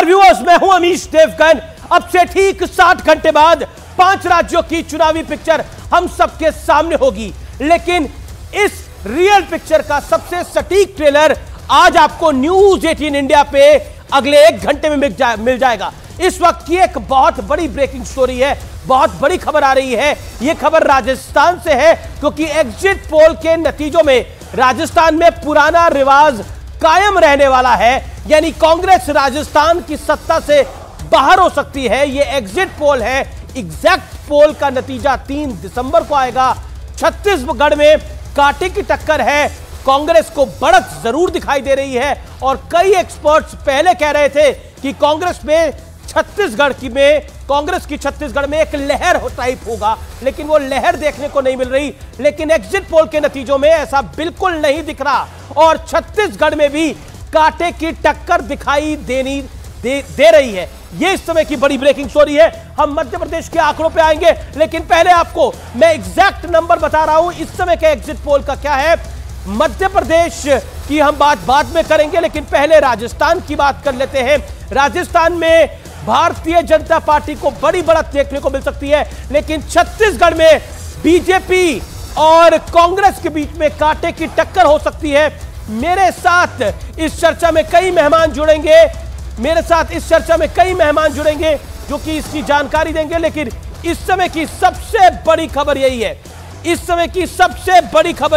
Viewers, मैं हूं अमीश देवगन। अब से ठीक 60 घंटे बाद 5 राज्यों की चुनावी पिक्चर हम सबके सामने होगी, लेकिन इस रियल पिक्चर का सबसे सटीक ट्रेलर आज आपको न्यूज 18 इंडिया पे अगले 1 घंटे में मिल जाएगा। इस वक्त की एक बहुत बड़ी ब्रेकिंग स्टोरी है, बहुत बड़ी खबर आ रही है। यह खबर राजस्थान से है, क्योंकि एग्जिट पोल के नतीजों में राजस्थान में पुराना रिवाज कायम रहने वाला है, यानी कांग्रेस राजस्थान की सत्ता से बाहर हो सकती है। यह एग्जिट पोल है। एग्जैक्ट पोल का नतीजा 3 दिसंबर को आएगा। छत्तीसगढ़ में कांटे की टक्कर है, कांग्रेस को बढ़त जरूर दिखाई दे रही है और कई एक्सपर्ट्स पहले कह रहे थे कि कांग्रेस की छत्तीसगढ़ में एक लहर टाइप होगा, लेकिन वो लहर देखने को नहीं मिल रही। लेकिन एग्जिट पोल के नतीजों में ऐसा बिल्कुल नहीं दिख रहा और छत्तीसगढ़ में भी कांटे की टक्कर दिखाई दे रही है। ये इस समय की बड़ी ब्रेकिंग स्टोरी है। हम मध्य प्रदेश के आंकड़ों पे आएंगे, लेकिन पहले आपको मैं एग्जैक्ट नंबर बता रहा हूं इस समय के एग्जिट पोल का क्या है। मध्य प्रदेश की हम बात बाद में करेंगे, लेकिन पहले राजस्थान की बात कर लेते हैं। राजस्थान में भारतीय जनता पार्टी को बड़ी बढ़त देखने को मिल सकती है, लेकिन छत्तीसगढ़ में बीजेपी और कांग्रेस के बीच में कांटे की टक्कर हो सकती है। मेरे साथ इस चर्चा में कई मेहमान जुड़ेंगे जो कि इसकी जानकारी देंगे, लेकिन इस समय की सबसे बड़ी खबर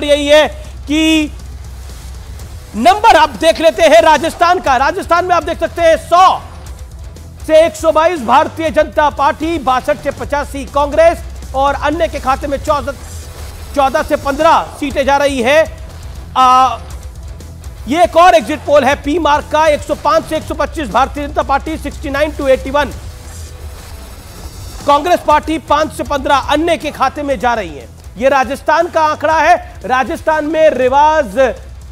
यही है कि नंबर आप देख लेते हैं राजस्थान का। राजस्थान में आप देख सकते हैं 100 से 122 भारतीय जनता पार्टी, 62 से 85 कांग्रेस और अन्य के खाते में 14 से 15 सीटें जा रही है। ये एक और एग्जिट पोल है पी मार्क का। 105 से 125 Bharatiya Janata party, 69 to 81 Congress party, 5 से 15 अन्य के खाते में जा रही है। ये राजस्थान का आंकड़ा है। राजस्थान में रिवाज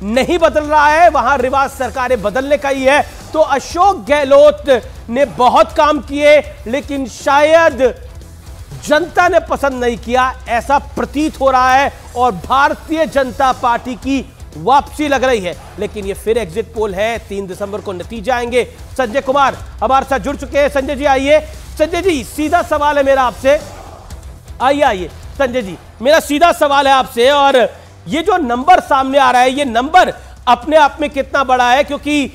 नहीं बदल रहा है, वहां रिवाज सरकारें बदलने का ही है। तो अशोक गहलोत ने बहुत काम किए, लेकिन शायद जनता ने पसंद नहीं किया, ऐसा प्रतीत हो रहा है और भारतीय जनता पार्टी की वापसी लग रही है। लेकिन ये फिर एग्जिट पोल है, 3 दिसंबर को नतीजे आएंगे। संजय कुमार हमारे साथ जुड़ चुके हैं। संजय जी आइए। संजय जी, सीधा सवाल है मेरा आपसे। आइए संजय जी, मेरा सीधा सवाल है आपसे। और ये जो नंबर सामने आ रहा है, ये नंबर अपने आप में कितना बड़ा है? क्योंकि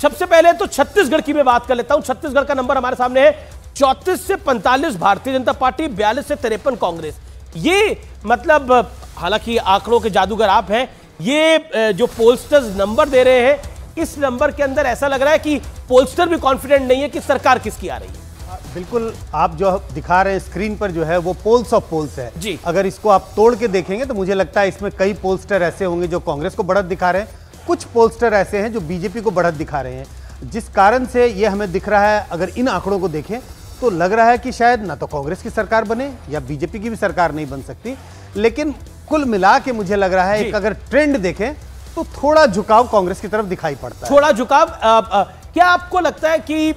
सबसे पहले तो छत्तीसगढ़ की मैं बात कर लेता हूं। छत्तीसगढ़ का नंबर हमारे सामने है 34 से 45 भारतीय जनता पार्टी, 42 से 53 कांग्रेस। ये मतलब, हालांकि आंकड़ों के जादूगर आप हैं, ये जो पोलस्टर्स नंबर दे रहे हैं, इस नंबर के अंदर ऐसा लग रहा है कि पोलस्टर भी कॉन्फिडेंट नहीं है कि सरकार किसकी आ रही है। बिल्कुल, आप जो दिखा रहे हैं स्क्रीन पर जो है वो पोल्स ऑफ पोल्स है जी। अगर इसको आप तोड़ के देखेंगे तो मुझे लगता है इसमें कई पोलस्टर ऐसे होंगे जो कांग्रेस को बढ़त दिखा रहे हैं, कुछ पोलस्टर ऐसे हैं जो बीजेपी को बढ़त दिखा रहे हैं, जिस कारण से ये हमें दिख रहा है। अगर इन आंकड़ों को देखें तो लग रहा है कि शायद ना तो कांग्रेस की सरकार बने या बीजेपी की भी सरकार नहीं बन सकती। लेकिन कुल मिला के मुझे लग रहा है, एक अगर ट्रेंड देखें तो थोड़ा झुकाव कांग्रेस की तरफ दिखाई पड़ता है। थोड़ा झुकाव। क्या आपको लगता है कि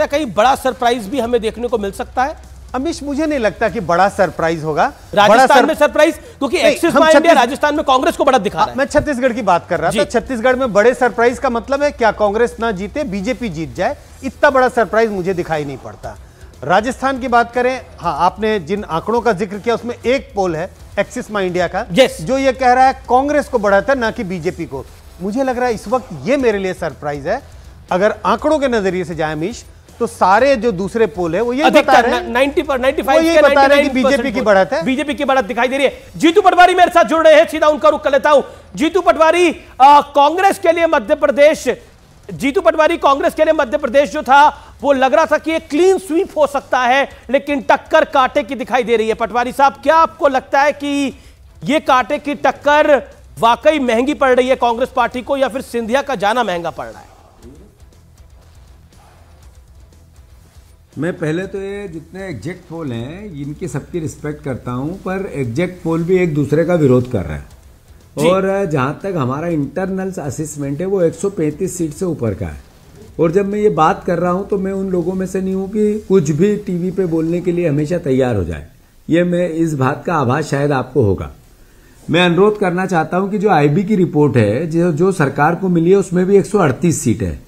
कहीं बड़ा सरप्राइज भी हमें देखने को मिल सकता है? अमीश, मुझे नहीं लगता कि बड़ा सरप्राइज होगा राजस्थान में सरप्राइज, क्योंकि एक्सिस माय इंडिया राजस्थान में कांग्रेस को बढ़त दिखा रहा है। मैं छत्तीसगढ़ की बात कर रहा था। छत्तीसगढ़ में बड़े सरप्राइज का मतलब है क्या कांग्रेस ना जीते, बीजेपी जीत जाए, इतना बड़ा सरप्राइज मुझे दिखाई नहीं पड़ता। राजस्थान की बात करें, हाँ, आपने जिन आंकड़ों का जिक्र किया उसमें एक पोल है एक्सिस माय इंडिया का, जो ये कह रहा है कांग्रेस को बढ़त है ना कि बीजेपी को। मुझे लग रहा है इस वक्त ये मेरे लिए सरप्राइज है। अगर आंकड़ों के नजरिए से जाए अमीश, तो सारे जो दूसरे पोल है वो ये बता रहे हैं 95 बता रहे हैं कि बीजेपी की बढ़त है, बीजेपी की बढ़त दिखाई दे रही है। जीतू पटवारी मेरे साथ जुड़ रहे हैं, सीधा उनका रुख कर लेता हूं। जीतू पटवारी, कांग्रेस के लिए मध्य प्रदेश जो था वो लग रहा था कि एक क्लीन स्वीप हो सकता है, लेकिन टक्कर कांटे की दिखाई दे रही है। पटवारी साहब, क्या आपको लगता है कि ये कांटे की टक्कर वाकई महंगी पड़ रही है कांग्रेस पार्टी को, या फिर सिंधिया का जाना महंगा पड़ रहा है? मैं पहले तो ये जितने एग्जैक्ट पोल हैं इनकी सबकी रिस्पेक्ट करता हूं, पर एग्जैक्ट पोल भी एक दूसरे का विरोध कर रहे हैं। और जहां तक हमारा इंटरनल असेसमेंट है वो 135 सीट से ऊपर का है। और जब मैं ये बात कर रहा हूं तो मैं उन लोगों में से नहीं हूं कि कुछ भी टीवी पे बोलने के लिए हमेशा तैयार हो जाए। ये मैं इस बात का आभास शायद आपको होगा। मैं अनुरोध करना चाहता हूं कि जो आईबी की रिपोर्ट है जो सरकार को मिली है उसमें भी 138 सीट है।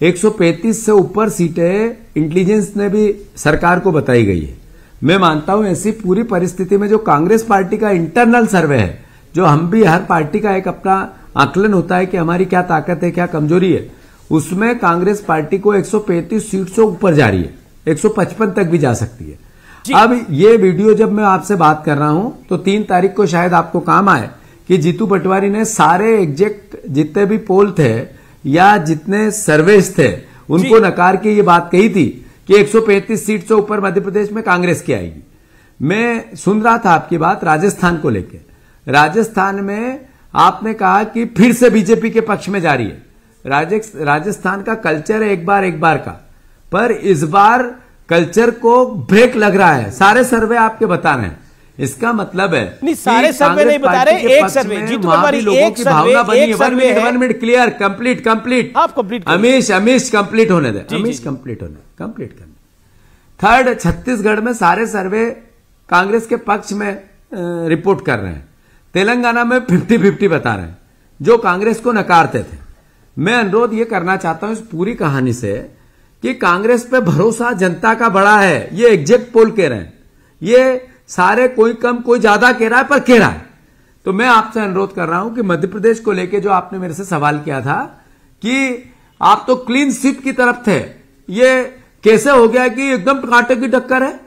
135 से ऊपर सीटें इंटेलिजेंस ने भी सरकार को बताई गई है। मैं मानता हूं ऐसी पूरी परिस्थिति में जो कांग्रेस पार्टी का इंटरनल सर्वे है, जो हम भी हर पार्टी का एक अपना आकलन होता है कि हमारी क्या ताकत है, क्या कमजोरी है, उसमें कांग्रेस पार्टी को 135 सीट से ऊपर जा रही है, 155 तक भी जा सकती है। अब ये वीडियो जब मैं आपसे बात कर रहा हूं तो 3 तारीख को शायद आपको काम आए कि जीतू पटवारी ने सारे एग्जैक्ट जितने भी पोल थे या जितने सर्वेस थे उनको नकार के ये बात कही थी कि 135 सीट से ऊपर मध्य प्रदेश में कांग्रेस की आएगी। मैं सुन रहा था आपकी बात राजस्थान को लेकर। राजस्थान में आपने कहा कि फिर से बीजेपी के पक्ष में जा रही है। राजस्थान का कल्चर है एक बार का, पर इस बार कल्चर को ब्रेक लग रहा है। सारे सर्वे आपके बता रहे हैं, इसका मतलब है नहीं, सारे सर्वे नहीं बता रहे, एक सर्वे जीतू पटवारी, एक भावना बनी है। 1 मिनट क्लियर, कंप्लीट आप कंप्लीट अमीश कंप्लीट होने दे, अमीश कंप्लीट करने। थर्ड, छत्तीसगढ़ में सारे सर्वे कांग्रेस के पक्ष में रिपोर्ट कर रहे हैं। तेलंगाना में 50-50 बता रहे हैं, जो कांग्रेस को नकारते थे। मैं अनुरोध ये करना चाहता हूं इस पूरी कहानी से कि कांग्रेस पे भरोसा जनता का बड़ा है। ये एग्जैक्ट पोल कह रहे हैं, ये सारे कोई कम कोई ज्यादा कह रहा है, पर कह रहा है। तो मैं आपसे अनुरोध कर रहा हूं कि मध्य प्रदेश को लेकर जो आपने मेरे से सवाल किया था कि आप तो क्लीन स्वीप की तरफ थे, ये कैसे हो गया कि एकदम कांटे की टक्कर है।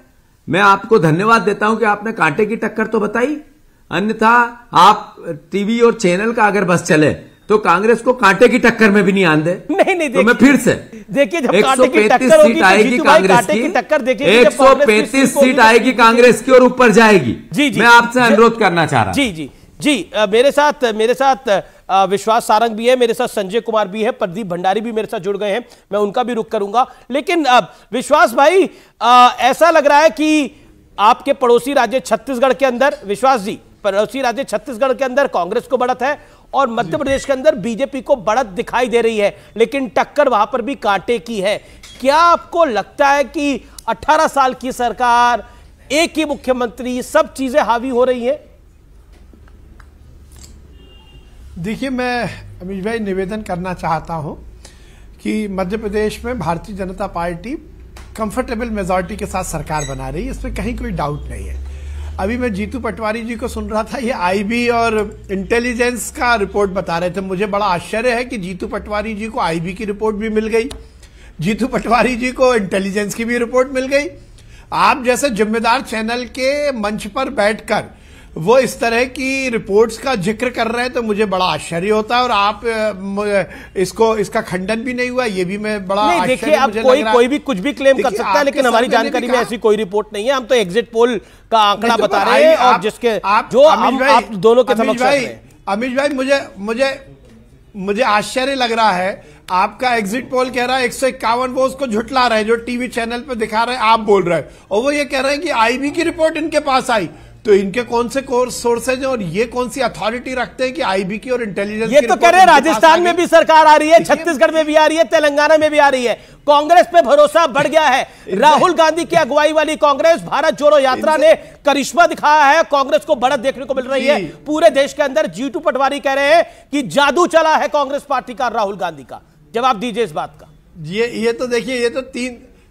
मैं आपको धन्यवाद देता हूं कि आपने कांटे की टक्कर तो बताई, अन्यथा आप टीवी और चैनल का अगर बस चले तो कांग्रेस को कांटे की टक्कर में भी नहीं आने दे। नहीं तो मैं फिर से देखिए, जब कांटे की टक्कर होगी सीट आएगी कांग्रेस की, 135 सीट आएगी कांग्रेस की और ऊपर जाएगी। जी मैं आपसे अनुरोध करना चाह रहा हूं। जी मेरे साथ विश्वास सारंग भी है, मेरे साथ संजय कुमार भी है, प्रदीप भंडारी भी मेरे साथ जुड़ गए हैं, मैं उनका भी रुख करूंगा। लेकिन विश्वास भाई, ऐसा लग रहा है कि आपके पड़ोसी राज्य छत्तीसगढ़ के अंदर, विश्वास जी, पड़ोसी राज्य छत्तीसगढ़ के अंदर कांग्रेस को बढ़त है और मध्य प्रदेश के अंदर बीजेपी को बढ़त दिखाई दे रही है, लेकिन टक्कर वहां पर भी कांटे की है। क्या आपको लगता है कि 18 साल की सरकार, एक ही मुख्यमंत्री, सब चीजें हावी हो रही हैं? देखिए, मैं अमीश भाई निवेदन करना चाहता हूं कि मध्य प्रदेश में Bharatiya Janata party comfortable majority के साथ सरकार बना रही है, इसमें कहीं कोई डाउट नहीं है। अभी मैं जीतू पटवारी जी को सुन रहा था, ये आईबी और इंटेलिजेंस का रिपोर्ट बता रहे थे। मुझे बड़ा आश्चर्य है कि जीतू पटवारी जी को आईबी की रिपोर्ट भी मिल गई, जीतू पटवारी जी को इंटेलिजेंस की भी रिपोर्ट मिल गई। आप जैसे जिम्मेदार चैनल के मंच पर बैठकर वो इस तरह की रिपोर्ट्स का जिक्र कर रहे हैं तो मुझे बड़ा आश्चर्य होता है, और आप इसका खंडन भी नहीं हुआ, ये भी मैं बड़ा नहीं। देखिए, अब कोई भी कुछ भी क्लेम कर सकता है, लेकिन हमारी जानकारी में ऐसी कोई रिपोर्ट नहीं है। हम तो एग्जिट पोल का आंकड़ा बता रहे हैं और जिसके जो आप दोनों के समक्ष रख रहे हैं। अमीश भाई, मुझे आश्चर्य लग रहा है, आपका एग्जिट पोल कह रहा है 151, वो उसको झुटला रहे हैं, जो टीवी चैनल पर दिखा रहे हैं आप बोल रहे हैं, और वो ये कह रहे हैं कि आईबी की रिपोर्ट इनके पास आई। तो इनके कौन से सोर्सेज हैं और ये कौन सी अथॉरिटी रखते हैं कि आईबी की और इंटेलिजेंस? ये तो कह रहे हैं राजस्थान में भी सरकार आ रही है, छत्तीसगढ़ में भी आ रही है, तेलंगाना में भी आ रही है। कांग्रेस पे भरोसा बढ़ गया है। राहुल गांधी की अगुवाई वाली कांग्रेस, भारत जोड़ो यात्रा ने करिश्मा दिखाया है, कांग्रेस को बढ़त देखने को मिल रही है पूरे देश के अंदर। जीतू पटवारी कह रहे हैं कि जादू चला है कांग्रेस पार्टी का, राहुल गांधी का। जवाब दीजिए इस बात का। ये तो देखिए,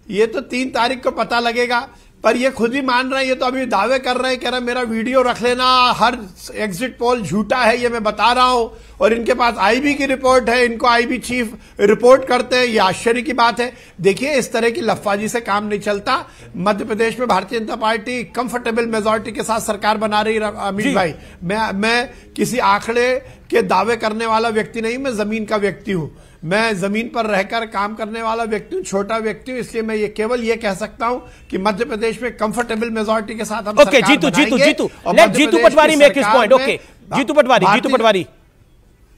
ये तो 3 तारीख को पता लगेगा, पर ये खुद ही मान रहे हैं, ये तो अभी दावे कर रहे हैं, कह रहे हैं मेरा वीडियो रख लेना, हर एग्जिट पोल झूठा है, ये मैं बता रहा हूं, और इनके पास आईबी की रिपोर्ट है, इनको आईबी चीफ रिपोर्ट करते हैं। ये आश्चर्य की बात है। देखिए, इस तरह की लफाजी से काम नहीं चलता। मध्य प्रदेश में Bharatiya Janata party comfortable majority के साथ सरकार बना रही है। अमीश भाई, मैं किसी आंकड़े के दावे करने वाला व्यक्ति नहीं, मैं जमीन का व्यक्ति हूं, मैं जमीन पर रहकर काम करने वाला व्यक्ति हूं, छोटा व्यक्ति हूं, इसलिए मैं केवल ये कह सकता हूं कि मध्य प्रदेश में कंफर्टेबल मेजॉरिटी के साथ हम सरकार बनाएंगे। Jitu Patwari make his point. Okay, Jitu Patwari,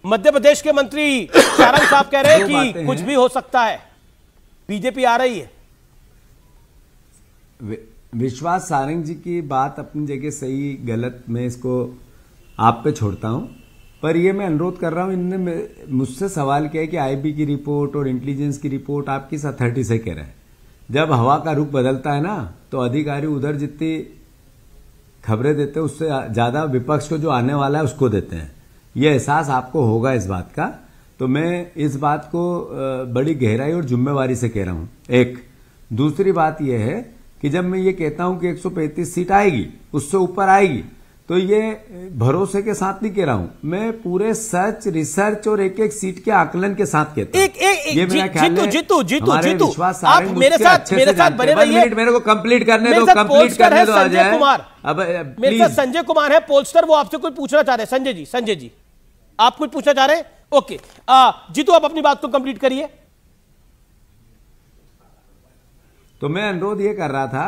Madhya Pradesh के मंत्री सारंग साहब कह रहे हैं कि कुछ भी हो सकता है, बीजेपी आ रही है। विश्वास सारंग जी की बात अपनी जगह सही गलत मैं इसको आप पे छोड़ता हूं, पर ये मैं अनुरोध कर रहा हूं, इनने मुझसे सवाल किया कि आईबी की रिपोर्ट और इंटेलिजेंस की रिपोर्ट आप किस अथॉरिटी से कह रहे हैं। जब हवा का रुख बदलता है ना, तो अधिकारी उधर जितनी खबरें देते हैं उससे ज्यादा विपक्ष को जो आने वाला है उसको देते हैं। ये एहसास आपको होगा इस बात का। तो मैं इस बात को बड़ी गहराई और जिम्मेवारी से कह रहा हूं। एक दूसरी बात यह है कि जब मैं ये कहता हूं कि 135 सीट आएगी, उससे ऊपर आएगी, तो ये भरोसे के साथ नहीं कह रहा हूं, मैं पूरे सर्च रिसर्च और एक एक सीट के आकलन के साथ कहता हूं। ये मेरा ख्याल है। जीतू आप मेरे साथ बने रहिए। मेरे को कंप्लीट करने दो आ जाए। अब मेरे साथ संजय कुमार है, पोलस्टर, वो आपसे कुछ पूछना चाह रहे हैं। संजय जी आप कुछ पूछना चाह रहे हैं? ओके, जीतू आप अपनी बात को कंप्लीट करिए। तो मैं अनुरोध ये कर रहा था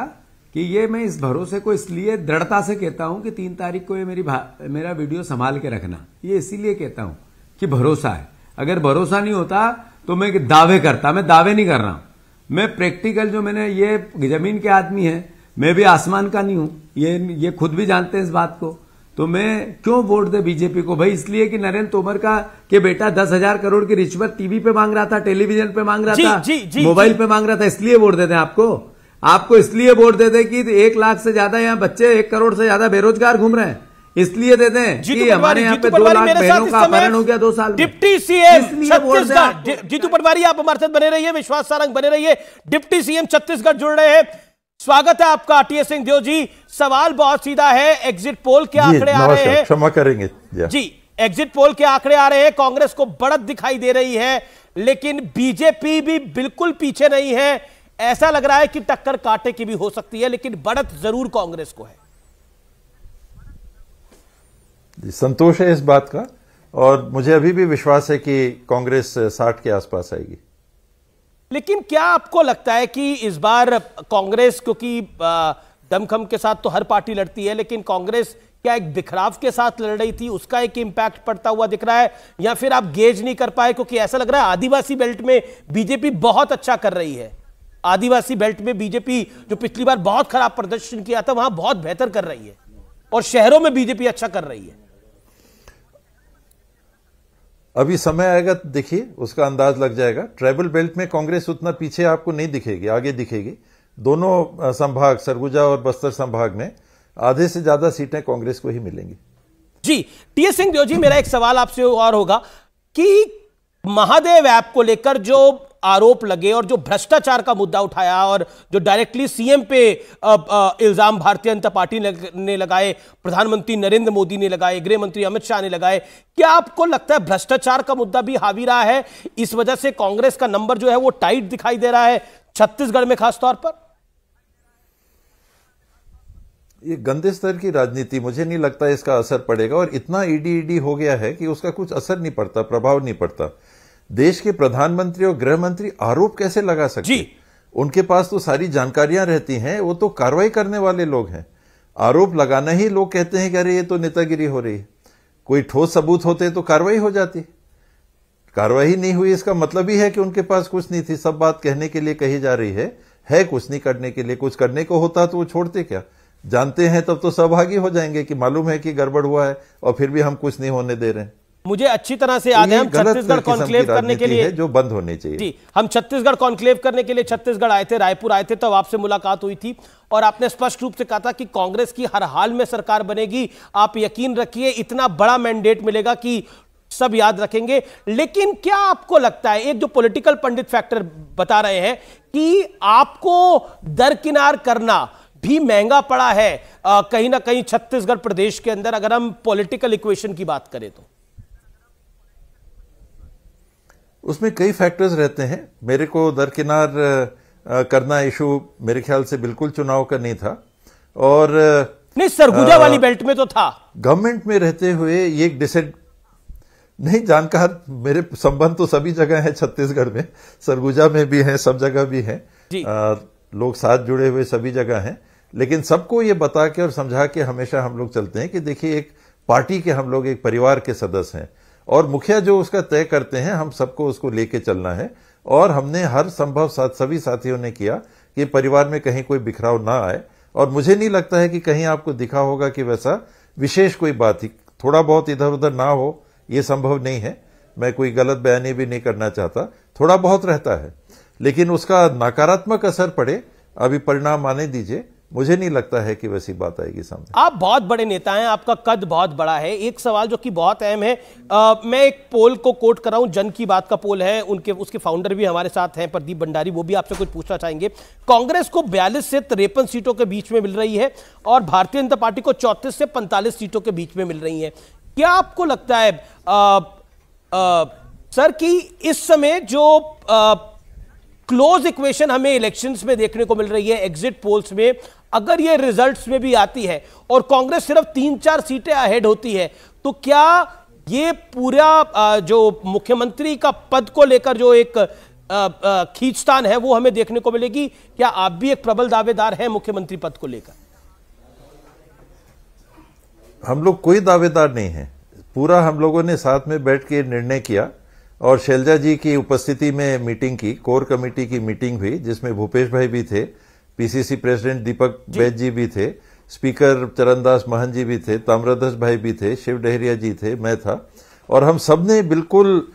कि ये मैं इस भरोसे को इसलिए दृढ़ता से कहता हूं कि 3 तारीख को ये मेरा वीडियो संभाल के रखना, ये इसीलिए कहता हूं कि भरोसा है। अगर भरोसा नहीं होता तो मैं दावे करता, मैं दावे नहीं कर रहा हूं, मैं प्रैक्टिकल, जो मैंने, ये जमीन के आदमी है, मैं भी आसमान का नहीं हूं, ये खुद भी जानते हैं इस बात को। तो मैं क्यों वोट दे बीजेपी को? भाई इसलिए कि नरेंद्र तोमर के बेटा 10,000 करोड़ की रिश्वत टीवी पे मांग रहा था, टेलीविजन पे मांग रहा था, मोबाइल पे मांग रहा था, इसलिए वोट देते हैं आपको इसलिए वोट देते कि 1 लाख से ज्यादा यहाँ बच्चे, 1 करोड़ से ज्यादा बेरोजगार घूम रहे हैं, इसलिए देते हैं कि हमारे यहाँ पे 2 लाख बहनों का अपहरण हो गया 2 साल में। डिप्टी सीएम छत्तीसगढ़, जीतू पटवारी आप हमारे साथ बने रहिए, विश्वास सारंग बने रहिए, डिप्टी सीएम छत्तीसगढ़ जुड़ रहे हैं। स्वागत है आपका टीएस सिंहदेव जी। सवाल बहुत सीधा है, एग्जिट पोल के आंकड़े आ रहे हैं, क्षमा करेंगे जी, एग्जिट पोल के आंकड़े आ रहे हैं, कांग्रेस को बढ़त दिखाई दे रही है, लेकिन बीजेपी भी बिल्कुल पीछे नहीं है। ऐसा लग रहा है कि टक्कर कांटे की भी हो सकती है, लेकिन बढ़त जरूर कांग्रेस को है। संतोष है इस बात का, और मुझे अभी भी विश्वास है कि कांग्रेस 60 के आसपास आएगी। लेकिन क्या आपको लगता है कि इस बार कांग्रेस, क्योंकि दमखम के साथ तो हर पार्टी लड़ती है, लेकिन कांग्रेस क्या एक बिखराव के साथ लड़ रही थी, उसका एक इंपैक्ट पड़ता हुआ दिख रहा है, या फिर आप गेज नहीं कर पाए? क्योंकि ऐसा लग रहा है आदिवासी बेल्ट में बीजेपी बहुत अच्छा कर रही है, आदिवासी बेल्ट में बीजेपी जो पिछली बार बहुत खराब प्रदर्शन किया था वहां बहुत बेहतर कर रही है, और शहरों में बीजेपी अच्छा कर रही है। अभी समय आएगा तो देखिए, उसका अंदाज लग जाएगा। ट्राइबल बेल्ट में कांग्रेस उतना पीछे आपको नहीं दिखेगी, आगे दिखेगी। दोनों संभाग, सरगुजा और बस्तर संभाग में आधे से ज्यादा सीटें कांग्रेस को ही मिलेंगी। जी, टीएस सिंहदेव जी, मेरा एक सवाल आपसे और होगा कि महादेव ऐप को लेकर जो आरोप लगे और जो भ्रष्टाचार का मुद्दा उठाया और जो डायरेक्टली सीएम पे इल्जाम भारतीय जनता पार्टी ने लगाए, प्रधानमंत्री नरेंद्र मोदी ने लगाए, गृह मंत्री अमित शाह ने लगाए, क्या आपको लगता है भ्रष्टाचार का मुद्दा भी हावी रहा है? इस वजह से कांग्रेस का नंबर जो है वो टाइट दिखाई दे रहा है, छत्तीसगढ़ में खासतौर पर। ये गंदे स्तर की राजनीति, मुझे नहीं लगता इसका असर पड़ेगा, और इतना ईडी हो गया है कि उसका कुछ असर नहीं पड़ता, प्रभाव नहीं पड़ता। देश के प्रधानमंत्री और गृह मंत्री आरोप कैसे लगा सकते हैं? उनके पास तो सारी जानकारियां रहती हैं, वो तो कार्रवाई करने वाले लोग हैं। आरोप लगाना ही लोग कहते हैं कि अरे ये तो नेतागिरी हो रही है। कोई ठोस सबूत होते तो कार्रवाई हो जाती, कार्रवाई नहीं हुई, इसका मतलब ही है कि उनके पास कुछ नहीं थी। सब बात कहने के लिए कही जा रही है कुछ नहीं करने के लिए। कुछ करने को होता तो वो छोड़ते क्या? जानते हैं तब तो सहभागी हो जाएंगे कि मालूम है कि गड़बड़ हुआ है, और फिर भी हम कुछ नहीं होने दे रहे हैं। मुझे अच्छी तरह से याद है, हम छत्तीसगढ़ कॉन्क्लेव करने के लिए, जो बंद होनी चाहिए जी, हम छत्तीसगढ़ कॉन्क्लेव करने के लिए छत्तीसगढ़ आए थे, रायपुर आए थे, तब आपसे मुलाकात हुई थी और आपने स्पष्ट रूप से कहा था कि कांग्रेस की हर हाल में सरकार बनेगी, आप यकीन रखिए इतना बड़ा मैंडेट मिलेगा कि सब याद रखेंगे। लेकिन क्या आपको लगता है, एक जो पॉलिटिकल पंडित फैक्टर बता रहे हैं कि आपको दरकिनार करना भी महंगा पड़ा है कहीं ना कहीं छत्तीसगढ़ प्रदेश के अंदर, अगर हम पॉलिटिकल इक्वेशन की बात करें तो? उसमें कई फैक्टर्स रहते हैं। मेरे को दरकिनार करना इशू मेरे ख्याल से बिल्कुल चुनाव का नहीं था, और नहीं, सरगुजा वाली बेल्ट में तो था। गवर्नमेंट में रहते हुए ये एक नहीं, जानकार मेरे संबंध तो सभी जगह है छत्तीसगढ़ में, सरगुजा में भी है, सब जगह भी है, लोग साथ जुड़े हुए सभी जगह हैं। लेकिन सबको ये बता के और समझा के हमेशा हम लोग चलते हैं कि देखिए, एक पार्टी के हम लोग एक परिवार के सदस्य हैं, और मुखिया जो उसका तय करते हैं, हम सबको उसको लेके चलना है। और हमने हर संभव सभी साथियों ने किया कि परिवार में कहीं कोई बिखराव ना आए, और मुझे नहीं लगता है कि कहीं आपको दिखा होगा कि वैसा विशेष कोई बात ही, थोड़ा बहुत इधर उधर ना हो, ये संभव नहीं है। मैं कोई गलत बयानी भी नहीं करना चाहता, थोड़ा बहुत रहता है, लेकिन उसका नकारात्मक असर पड़े, अभी परिणाम आने दीजिए, मुझे नहीं लगता है कि वैसी बात आएगी सामने। आप बहुत बड़े नेता हैं, आपका कद बहुत बड़ा है। एक सवाल जो कि बहुत अहम है, मैं एक पोल को कोट कर रहा हूं, जन की बात का पोल है, उसके फाउंडर भी हमारे साथ हैं प्रदीप भंडारी, वो भी आपसे कुछ पूछना चाहेंगे। कांग्रेस को 42 से 53 सीटों के बीच में मिल रही है और भारतीय जनता पार्टी को 34 से 45 सीटों के बीच में मिल रही है। क्या आपको लगता है सर कि इस समय जो क्लोज इक्वेशन हमें इलेक्शंस में देखने को मिल रही है, एग्जिट पोल्स में, अगर ये रिजल्ट्स में भी आती है और कांग्रेस सिर्फ 3-4 सीटें अहेड होती है, तो क्या ये पूरा जो मुख्यमंत्री का पद को लेकर जो एक खींचतान है वो हमें देखने को मिलेगी? क्या आप भी एक प्रबल दावेदार हैं मुख्यमंत्री पद को लेकर? हम लोग कोई दावेदार नहीं है, पूरा हम लोगों ने साथ में बैठ के निर्णय किया और शैलजा जी की उपस्थिति में मीटिंग की, कोर कमेटी की मीटिंग हुई, जिसमें भूपेश भाई भी थे, पीसीसी प्रेसिडेंट दीपक बैद जी भी थे, स्पीकर चरणदास महन जी भी थे, ताम्रध्वज भाई भी थे, शिव डहरिया जी थे, मैं था, और हम सब ने बिल्कुल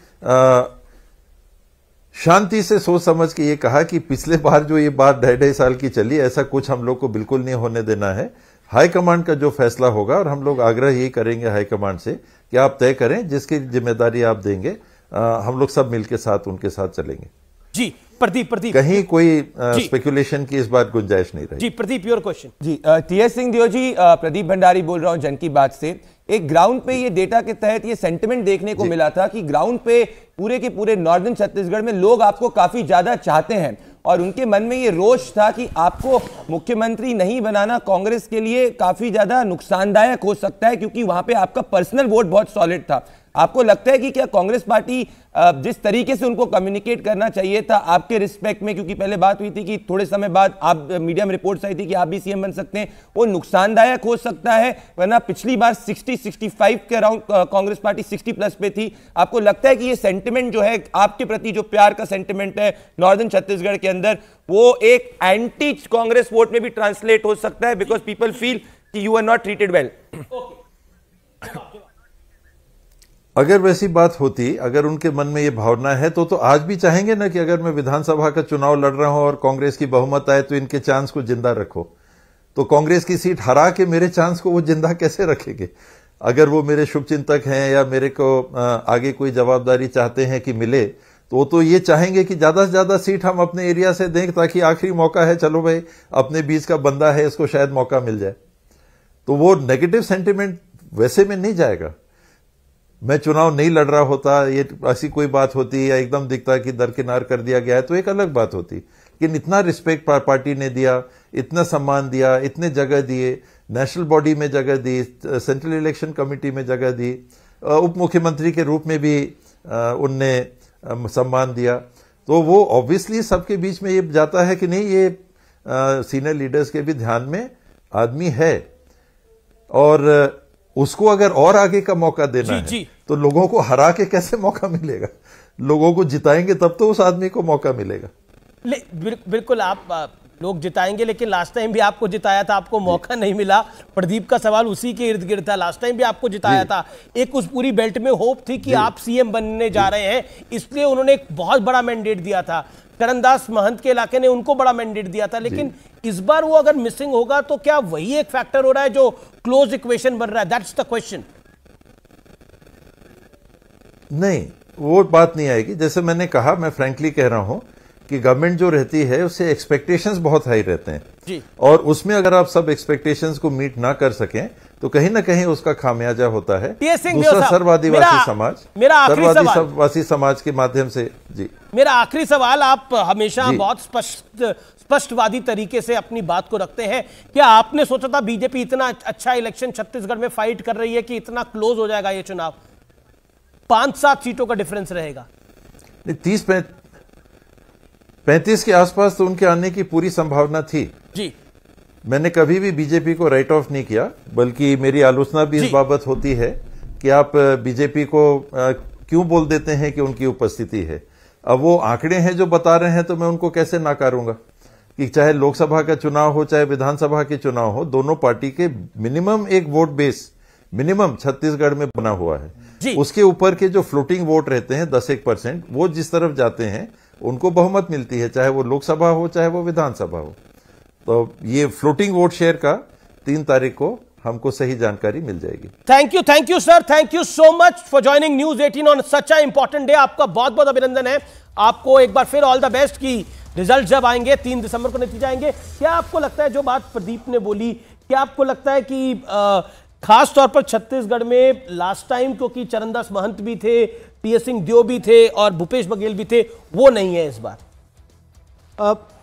शांति से सोच समझ के ये कहा कि पिछले बार जो ये बात 2.5 साल की चली, ऐसा कुछ हम लोग को बिल्कुल नहीं होने देना है। हाईकमांड का जो फैसला होगा, और हम लोग आग्रह यही करेंगे हाईकमांड से कि आप तय करें, जिसकी जिम्मेदारी आप देंगे, हम लोग सब मिलकर साथ उनके साथ चलेंगे। जी प्रदीप कहीं कोई स्पेकुलेशन की इस बार गुंजाइश नहीं रही। जी प्रदीप, योर क्वेश्चन। जी टीएस सिंहदेव जी, प्रदीप भंडारी बोल रहा हूं जन की बात से। एक ग्राउंड पे ये डेटा के तहत ये सेंटिमेंट देखने को मिला था कि ग्राउंड पे पूरे के पूरे नॉर्दर्न छत्तीसगढ़ में लोग आपको काफी ज्यादा चाहते हैं और उनके मन में ये रोष था कि आपको मुख्यमंत्री नहीं बनाना कांग्रेस के लिए काफी ज्यादा नुकसानदायक हो सकता है, क्योंकि वहां पे आपका पर्सनल वोट बहुत सॉलिड था। आपको लगता है कि क्या कांग्रेस पार्टी जिस तरीके से उनको कम्युनिकेट करना चाहिए था आपके रिस्पेक्ट में, क्योंकि पहले बात हुई थी कि थोड़े समय बाद आप मीडिया में रिपोर्ट्स आई थी कि आप भी सीएम बन सकते हैं, वो नुकसानदायक हो सकता है? वरना पिछली बार 60-65 के अराउंड कांग्रेस पार्टी 60+ पे थी। आपको लगता है कि ये सेंटिमेंट जो है आपके प्रति, जो प्यार का सेंटिमेंट है नॉर्दर्न छत्तीसगढ़ के अंदर, वो एक एंटी कांग्रेस वोट में भी ट्रांसलेट हो सकता है बिकॉज पीपल फील कि you are not treated well? अगर वैसी बात होती, अगर उनके मन में ये भावना है तो आज भी चाहेंगे ना कि अगर मैं विधानसभा का चुनाव लड़ रहा हूं और कांग्रेस की बहुमत आए तो इनके चांस को जिंदा रखो। तो कांग्रेस की सीट हरा के मेरे चांस को वो जिंदा कैसे रखेंगे? अगर वो मेरे शुभचिंतक हैं या मेरे को आगे कोई जवाबदारी चाहते हैं कि मिले, तो ये चाहेंगे कि ज्यादा से ज्यादा सीट हम अपने एरिया से दें, ताकि आखिरी मौका है, चलो भाई अपने बीच का बंदा है, इसको शायद मौका मिल जाए। तो वो नेगेटिव सेंटिमेंट वैसे में नहीं जाएगा। मैं चुनाव नहीं लड़ रहा होता, ये ऐसी कोई बात होती या एकदम दिखता कि दरकिनार कर दिया गया है तो एक अलग बात होती, लेकिन इतना रिस्पेक्ट पार्टी ने दिया, इतना सम्मान दिया, इतने जगह दिए, नेशनल बॉडी में जगह दी, सेंट्रल इलेक्शन कमेटी में जगह दी, उप मुख्यमंत्री के रूप में भी उनने सम्मान दिया, तो वो ऑब्वियसली सबके बीच में ये जाता है कि नहीं, ये सीनियर लीडर्स के भी ध्यान में आदमी है, और उसको अगर और आगे का मौका देना है तो लोगों को हरा के कैसे मौका मिलेगा? लोगों को जिताएंगे तब तो उस आदमी को मौका मिलेगा। बिल्कुल, आप लोग जिताएंगे, लेकिन लास्ट टाइम भी आपको जिताया था, आपको मौका नहीं मिला। प्रदीप का सवाल उसी के इर्द गिर्द था, लास्ट टाइम भी आपको जिताया था, एक उस पूरी बेल्ट में होप थी कि आप सीएम बनने जा रहे हैं, इसलिए उन्होंने एक बहुत बड़ा मैंडेट दिया था। चरणदास महंत के इलाके ने उनको बड़ा मैंडेट दिया था, लेकिन इस बार वो अगर मिसिंग होगा तो क्या वही एक फैक्टर हो रहा है जो क्लोज इक्वेशन बन रहा है? That's the question. नहीं, वो बात नहीं आएगी। जैसे मैंने कहा, मैं फ्रैंकली कह रहा हूं कि गवर्नमेंट जो रहती है उससे एक्सपेक्टेशंस बहुत हाई रहते हैं जी, और उसमें अगर आप सब एक्सपेक्टेशंस को मीट ना कर सकें तो कहीं ना कहीं उसका खामियाजा होता है। दूसरा, सर्ववादीवासी समाज के माध्यम से। जी, मेरा आखिरी सवाल, आप हमेशा बहुत स्पष्टवादी तरीके से अपनी बात को रखते हैं, क्या आपने सोचा था बीजेपी इतना अच्छा इलेक्शन छत्तीसगढ़ में फाइट कर रही है कि इतना क्लोज हो जाएगा ये चुनाव? 5-7 सीटों का डिफरेंस रहेगा। 30-35 के आसपास तो उनके आने की पूरी संभावना थी जी। मैंने कभी भी बीजेपी को राइट ऑफ नहीं किया, बल्कि मेरी आलोचना भी इस बाबत होती है कि आप बीजेपी को क्यों बोल देते हैं कि उनकी उपस्थिति है। अब वो आंकड़े हैं जो बता रहे हैं, तो मैं उनको कैसे नाकारूंगा कि चाहे लोकसभा का चुनाव हो चाहे विधानसभा के चुनाव हो, दोनों पार्टी के मिनिमम एक वोट बेस मिनिमम छत्तीसगढ़ में बना हुआ है। उसके ऊपर के जो फ्लोटिंग वोट रहते हैं 10-1%, वो जिस तरफ जाते हैं उनको बहुमत मिलती है, चाहे वो लोकसभा हो चाहे वो विधानसभा हो। तो ये फ्लोटिंग वोट शेयर का 3 तारीख को हमको सही जानकारी मिल जाएगी। Thank you sir, thank you so much for joining news 18 on such a important day. आपका बहुत बहुत अभिनंदन है, आपको एक बार फिर ऑल द बेस्ट की रिजल्ट जब आएंगे 3 दिसंबर को नतीजे आएंगे। क्या आपको लगता है, जो बात प्रदीप ने बोली, क्या आपको लगता है कि खास तौर पर छत्तीसगढ़ में लास्ट टाइम क्योंकि चरणदास महंत भी थे, टीएस सिंहदेव भी थे और भूपेश बघेल भी थे, वो नहीं है इस बार?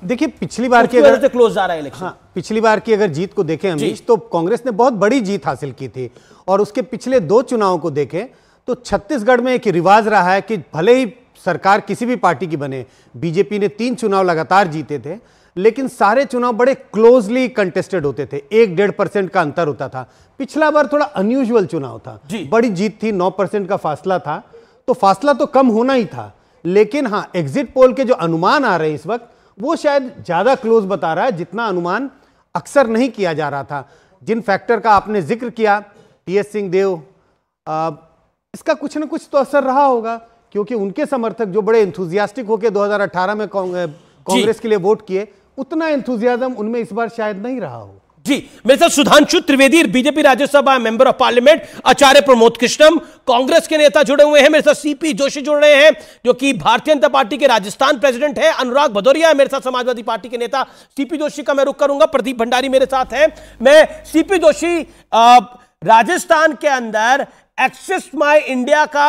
देखिए पिछली बार की अगर क्लोज जा रहा है इलेक्शन, पिछली बार की अगर जीत को देखें अमीश, तो कांग्रेस ने बहुत बड़ी जीत हासिल की थी और उसके पिछले 2 चुनावों को देखें तो छत्तीसगढ़ में एक रिवाज रहा है कि भले ही सरकार किसी भी पार्टी की बने, बीजेपी ने 3 चुनाव लगातार जीते थे, लेकिन सारे चुनाव बड़े क्लोजली कंटेस्टेड होते थे, 1-1.5% का अंतर होता था। पिछला बार थोड़ा अनयूजुअल चुनाव था, बड़ी जीत थी, 9% का फासला था, तो फासला तो कम होना ही था, लेकिन हाँ एग्जिट पोल के जो अनुमान आ रहे हैं इस वक्त वो शायद ज्यादा क्लोज बता रहा है, जितना अनुमान अक्सर नहीं किया जा रहा था। जिन फैक्टर का आपने जिक्र किया, टीएस सिंहदेव, इसका कुछ ना कुछ तो असर रहा होगा, क्योंकि उनके समर्थक जो बड़े एंथुजियास्टिक होकर 2018 में कांग्रेस के लिए वोट किए, उतना एंथुजियाज्म उनमें इस बार शायद नहीं रहा हो। जी, मेरे साथ Sudhanshu Trivedi, BJP Rajya Sabha member of parliament, Acharya Pramod Krishnam, Congress के नेता जुड़े हुए हैं, मेरे साथ सीपी जोशी जुड़ रहे हैं जो कि भारतीय जनता पार्टी के राजस्थान प्रेसिडेंट है, अनुराग भदौरिया है मेरे साथ, समाजवादी पार्टी के नेता। सीपी जोशी का मैं रुख करूंगा, प्रदीप भंडारी मेरे साथ हैं। मैं सीपी जोशी, राजस्थान के अंदर एक्सिस माई इंडिया का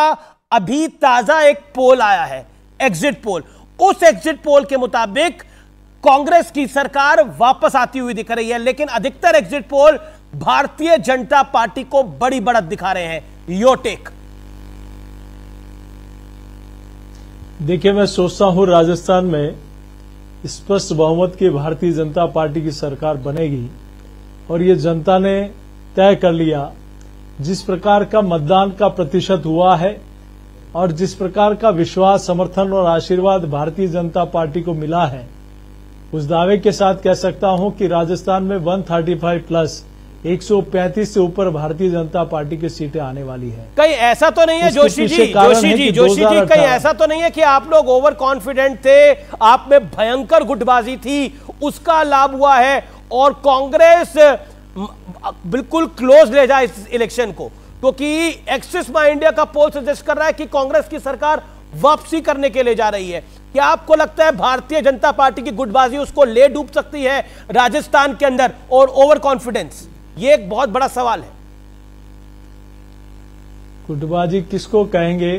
अभी ताजा एक पोल आया है, एग्जिट पोल। उस एग्जिट पोल के मुताबिक कांग्रेस की सरकार वापस आती हुई दिख रही है, लेकिन अधिकतर exit poll Bharatiya Janata party को बड़ी बढ़त दिखा रहे हैं। Your take. देखिए, मैं सोचता हूं राजस्थान में स्पष्ट बहुमत की भारतीय जनता पार्टी की सरकार बनेगी और ये जनता ने तय कर लिया। जिस प्रकार का मतदान का प्रतिशत हुआ है और जिस प्रकार का विश्वास, समर्थन और आशीर्वाद भारतीय जनता पार्टी को मिला है, उस दावे के साथ कह सकता हूं कि राजस्थान में 135 प्लस 135 से ऊपर भारतीय जनता पार्टी की सीटें आने वाली है। कहीं ऐसा तो नहीं है जोशी जी, कहीं ऐसा तो नहीं है कि आप लोग ओवर कॉन्फिडेंट थे, आप में भयंकर गुटबाजी थी, उसका लाभ हुआ है और कांग्रेस बिल्कुल क्लोज ले जाए इस इलेक्शन को? क्योंकि एक्सिस माई इंडिया का पोल सजेस्ट कर रहा है कि कांग्रेस की सरकार वापसी करने के लिए जा रही है। क्या आपको लगता है भारतीय जनता पार्टी की गुटबाजी उसको ले डूब सकती है राजस्थान के अंदर, और ओवर कॉन्फिडेंस? यह एक बहुत बड़ा सवाल है। गुटबाजी किसको कहेंगे?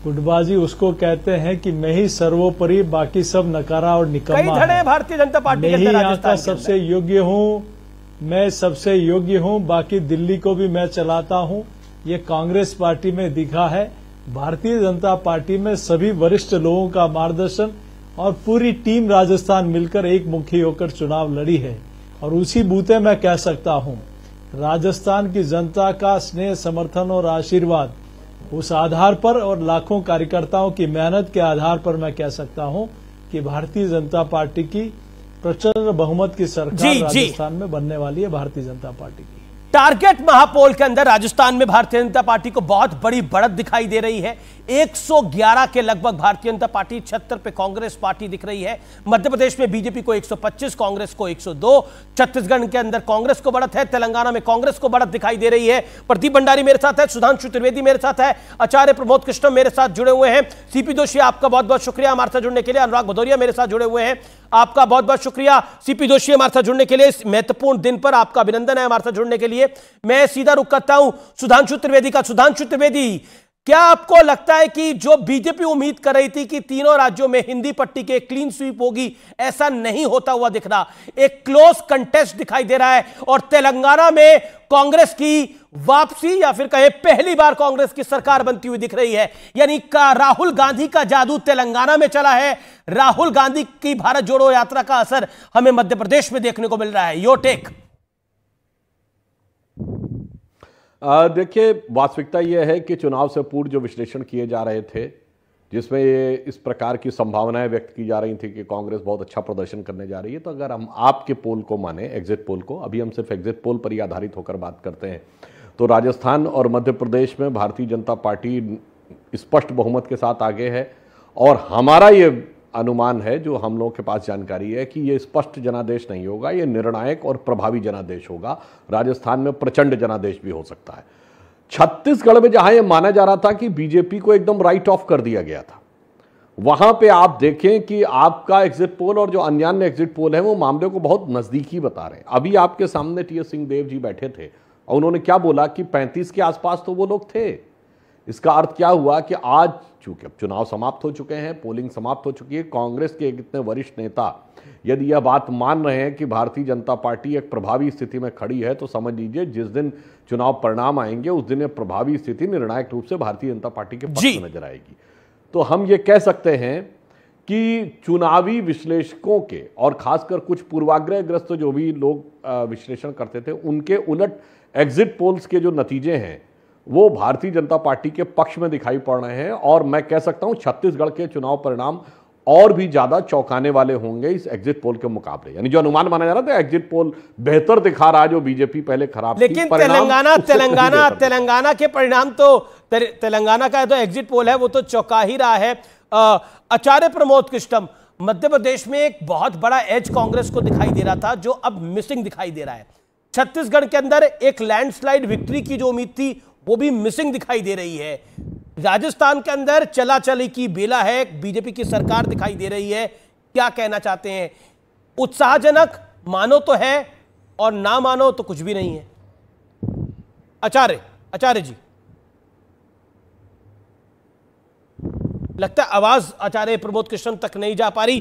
गुटबाजी उसको कहते हैं कि मैं ही सर्वोपरि, बाकी सब नकारा और निकम्मा है। भारतीय जनता पार्टी मैं ही यहाँ का सबसे योग्य हूँ, मैं सबसे योग्य हूँ, बाकी दिल्ली को भी मैं चलाता हूँ। ये कांग्रेस पार्टी में दिखा है। भारतीय जनता पार्टी में सभी वरिष्ठ लोगों का मार्गदर्शन और पूरी टीम राजस्थान मिलकर एक मुखी होकर चुनाव लड़ी है और उसी बूते मैं कह सकता हूं राजस्थान की जनता का स्नेह, समर्थन और आशीर्वाद, उस आधार पर और लाखों कार्यकर्ताओं की मेहनत के आधार पर मैं कह सकता हूं कि भारतीय जनता पार्टी की प्रचंड बहुमत की सरकार राजस्थान में बनने वाली है। भारतीय जनता पार्टी की टारगेट महापोल के अंदर राजस्थान में भारतीय जनता पार्टी को बहुत बड़ी बढ़त दिखाई दे रही है। 111 के लगभग भारतीय जनता पार्टी, 76 पे कांग्रेस पार्टी दिख रही है। मध्य प्रदेश में बीजेपी को 125, कांग्रेस को 102। छत्तीसगढ़ के अंदर कांग्रेस को बढ़त है, तेलंगाना में कांग्रेस को बढ़त दिखाई दे रही है। प्रदीप भंडारी मेरे साथ है, सुधांशु त्रिवेदी मेरे साथ है, आचार्य प्रमोद कृष्णम मेरे साथ जुड़े हुए हैं। सीपी जोशी आपका बहुत बहुत शुक्रिया हमारे साथ जुड़ने के लिए। अनुराग भदौरिया मेरे साथ जुड़े हुए हैं, आपका बहुत बहुत शुक्रिया। सीपी जोशी हमारे साथ जुड़ने के लिए, इस महत्वपूर्ण दिन पर आपका अभिनंदन है हमारे साथ जुड़ने के लिए। मैं सीधा रुख करता हूं सुधांशु त्रिवेदी का। सुधांशु त्रिवेदी, क्या आपको लगता है कि जो बीजेपी उम्मीद कर रही थी कि तीनों राज्यों में हिंदी पट्टी के क्लीन स्वीप होगी, ऐसा नहीं होता हुआ दिख रहा? एक क्लोज कंटेस्ट दिखाई दे रहा है और तेलंगाना में कांग्रेस की वापसी या फिर कहे पहली बार कांग्रेस की सरकार बनती हुई दिख रही है। यानी का राहुल गांधी का जादू तेलंगाना में चला है, राहुल गांधी की भारत जोड़ो यात्रा का असर हमें मध्य प्रदेश में देखने को मिल रहा है। Your take. देखिए, वास्तविकता यह है कि चुनाव से पूर्व जो विश्लेषण किए जा रहे थे, जिसमें ये इस प्रकार की संभावनाएं व्यक्त की जा रही थी कि कांग्रेस बहुत अच्छा प्रदर्शन करने जा रही है, तो अगर हम आपके पोल को माने, एग्जिट पोल को, अभी हम सिर्फ एग्जिट पोल पर ही आधारित होकर बात करते हैं, तो राजस्थान और मध्य प्रदेश में भारतीय जनता पार्टी स्पष्ट बहुमत के साथ आगे है। और हमारा ये अनुमान है, जो हम लोगों के पास जानकारी है, कि ये स्पष्ट जनादेश नहीं होगा, ये निर्णायक और प्रभावी जनादेश होगा। राजस्थान में प्रचंड जनादेश भी हो सकता है। छत्तीसगढ़ में जहां यह माना जा रहा था कि बीजेपी को एकदम राइट ऑफ कर दिया गया था, वहां पे आप देखें कि आपका एग्जिट पोल और जो अन्य एग्जिट पोल है वो मामले को बहुत नजदीकी बता रहे हैं। अभी आपके सामने टी.एस. सिंहदेव जी बैठे थे और उन्होंने क्या बोला कि 35 के आसपास तो वो लोग थे। इसका अर्थ क्या हुआ कि आज चूंकि अब चुनाव समाप्त हो चुके हैं, पोलिंग समाप्त हो चुकी है, कांग्रेस के इतने वरिष्ठ नेता यदि यह बात मान रहे हैं कि भारतीय जनता पार्टी एक प्रभावी स्थिति में खड़ी है, तो समझ लीजिए जिस दिन चुनाव परिणाम आएंगे उस दिन यह प्रभावी स्थिति निर्णायक रूप से भारतीय जनता पार्टी के पक्ष में नजर आएगी। तो हम ये कह सकते हैं कि चुनावी विश्लेषकों के और खासकर कुछ पूर्वाग्रहग्रस्त जो भी लोग विश्लेषण करते थे, उनके उलट एग्जिट पोल्स के जो नतीजे हैं वो भारतीय जनता पार्टी के पक्ष में दिखाई पड़ रहे हैं। और मैं कह सकता हूं छत्तीसगढ़ के चुनाव परिणाम और भी ज्यादा चौंकाने वाले होंगे इस एग्जिट पोल के मुकाबले। यानी जो अनुमान माना जा रहा था एग्जिट पोल बेहतर दिखा रहा है, जो बीजेपी पहले खराब, लेकिन तेलंगाना के परिणाम तो तेलंगाना का तो एग्जिट पोल है वो तो चौंका ही रहा है। आचार्य प्रमोद कृष्णम, मध्य प्रदेश में एक बहुत बड़ा एज कांग्रेस को दिखाई दे रहा था जो अब मिसिंग दिखाई दे रहा है। छत्तीसगढ़ के अंदर एक लैंडस्लाइड विक्ट्री की जो उम्मीद थी वो भी मिसिंग दिखाई दे रही है। राजस्थान के अंदर चला चली की बेला है, बीजेपी की सरकार दिखाई दे रही है। क्या कहना चाहते हैं? उत्साहजनक मानो तो है और ना मानो तो कुछ भी नहीं है। आचार्य जी, लगता है आवाज आचार्य प्रमोद कृष्ण तक नहीं जा पा रही।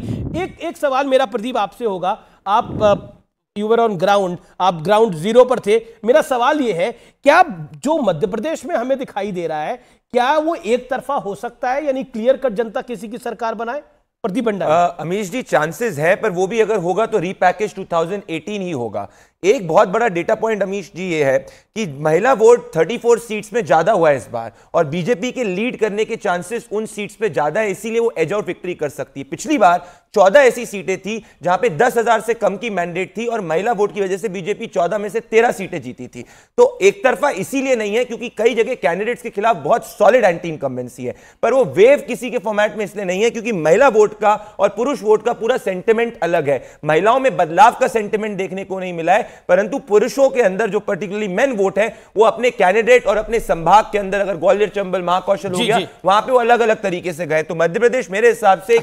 एक सवाल मेरा प्रदीप आपसे होगा, आप यूवर ऑन ग्राउंड, आप ग्राउंड जीरो पर थे। मेरा सवाल यह है, क्या जो मध्य प्रदेश में हमें दिखाई दे रहा है क्या वो एक तरफा हो सकता है, यानी क्लियर कट जनता किसी की सरकार बनाए? प्रदीप भंडारी। अमीश जी, चांसेस है, पर वो भी अगर होगा तो रीपैकेज 2018 ही होगा। एक बहुत बड़ा डेटा पॉइंट अमीश जी ये है कि महिला वोट 34 सीट्स में ज्यादा हुआ है इस बार, और बीजेपी के लीड करने के चांसेस उन सीट्स पे ज्यादा है, इसीलिए वो एज आउट विक्ट्री कर सकती है। पिछली बार 14 ऐसी सीटें थी जहां पे 10,000 से कम की मैंडेट थी और महिला वोट की वजह से बीजेपी 14 में से 13 सीटें जीती थी। तो एक तरफा इसीलिए नहीं है क्योंकि कई जगह कैंडिडेट्स के खिलाफ बहुत सॉलिड एंटी इनकम्बेंसी है, पर वो वेव किसी के फॉर्मेट में इसलिए नहीं है क्योंकि महिला वोट का और पुरुष वोट का पूरा सेंटिमेंट अलग है। महिलाओं में बदलाव का सेंटिमेंट देखने को नहीं मिला है, परंतु पुरुषों के अंदर जो पर्टिकुलरली मेन वोट है वो अपने कैंडिडेट और अपने संभाग के अंदर, अगर ग्वालियर, चंबल, महाकौशल हो गया, वहां पे वो अलग अलग तरीके से गए। तो मध्य प्रदेश मेरे हिसाब से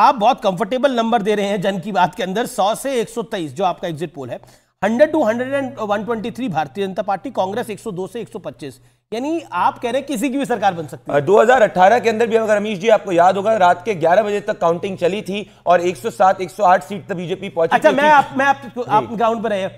आप बहुत कंफर्टेबल नंबर दे रहे हैं जन की बात के अंदर। 100 से 123 जो आपका एग्जिट पोल है, 100 to 123 भारतीय जनता पार्टी, कांग्रेस 102 से 125, यानी आप कह रहे हैं किसी की भी सरकार बन सकती है। 2018 के अंदर भी अगर अमीश जी आपको याद होगा, रात के 11 बजे तक काउंटिंग चली थी और 107, 108 सीट तक बीजेपी पहुंची। अच्छा, आप ग्राउंड पर रहे,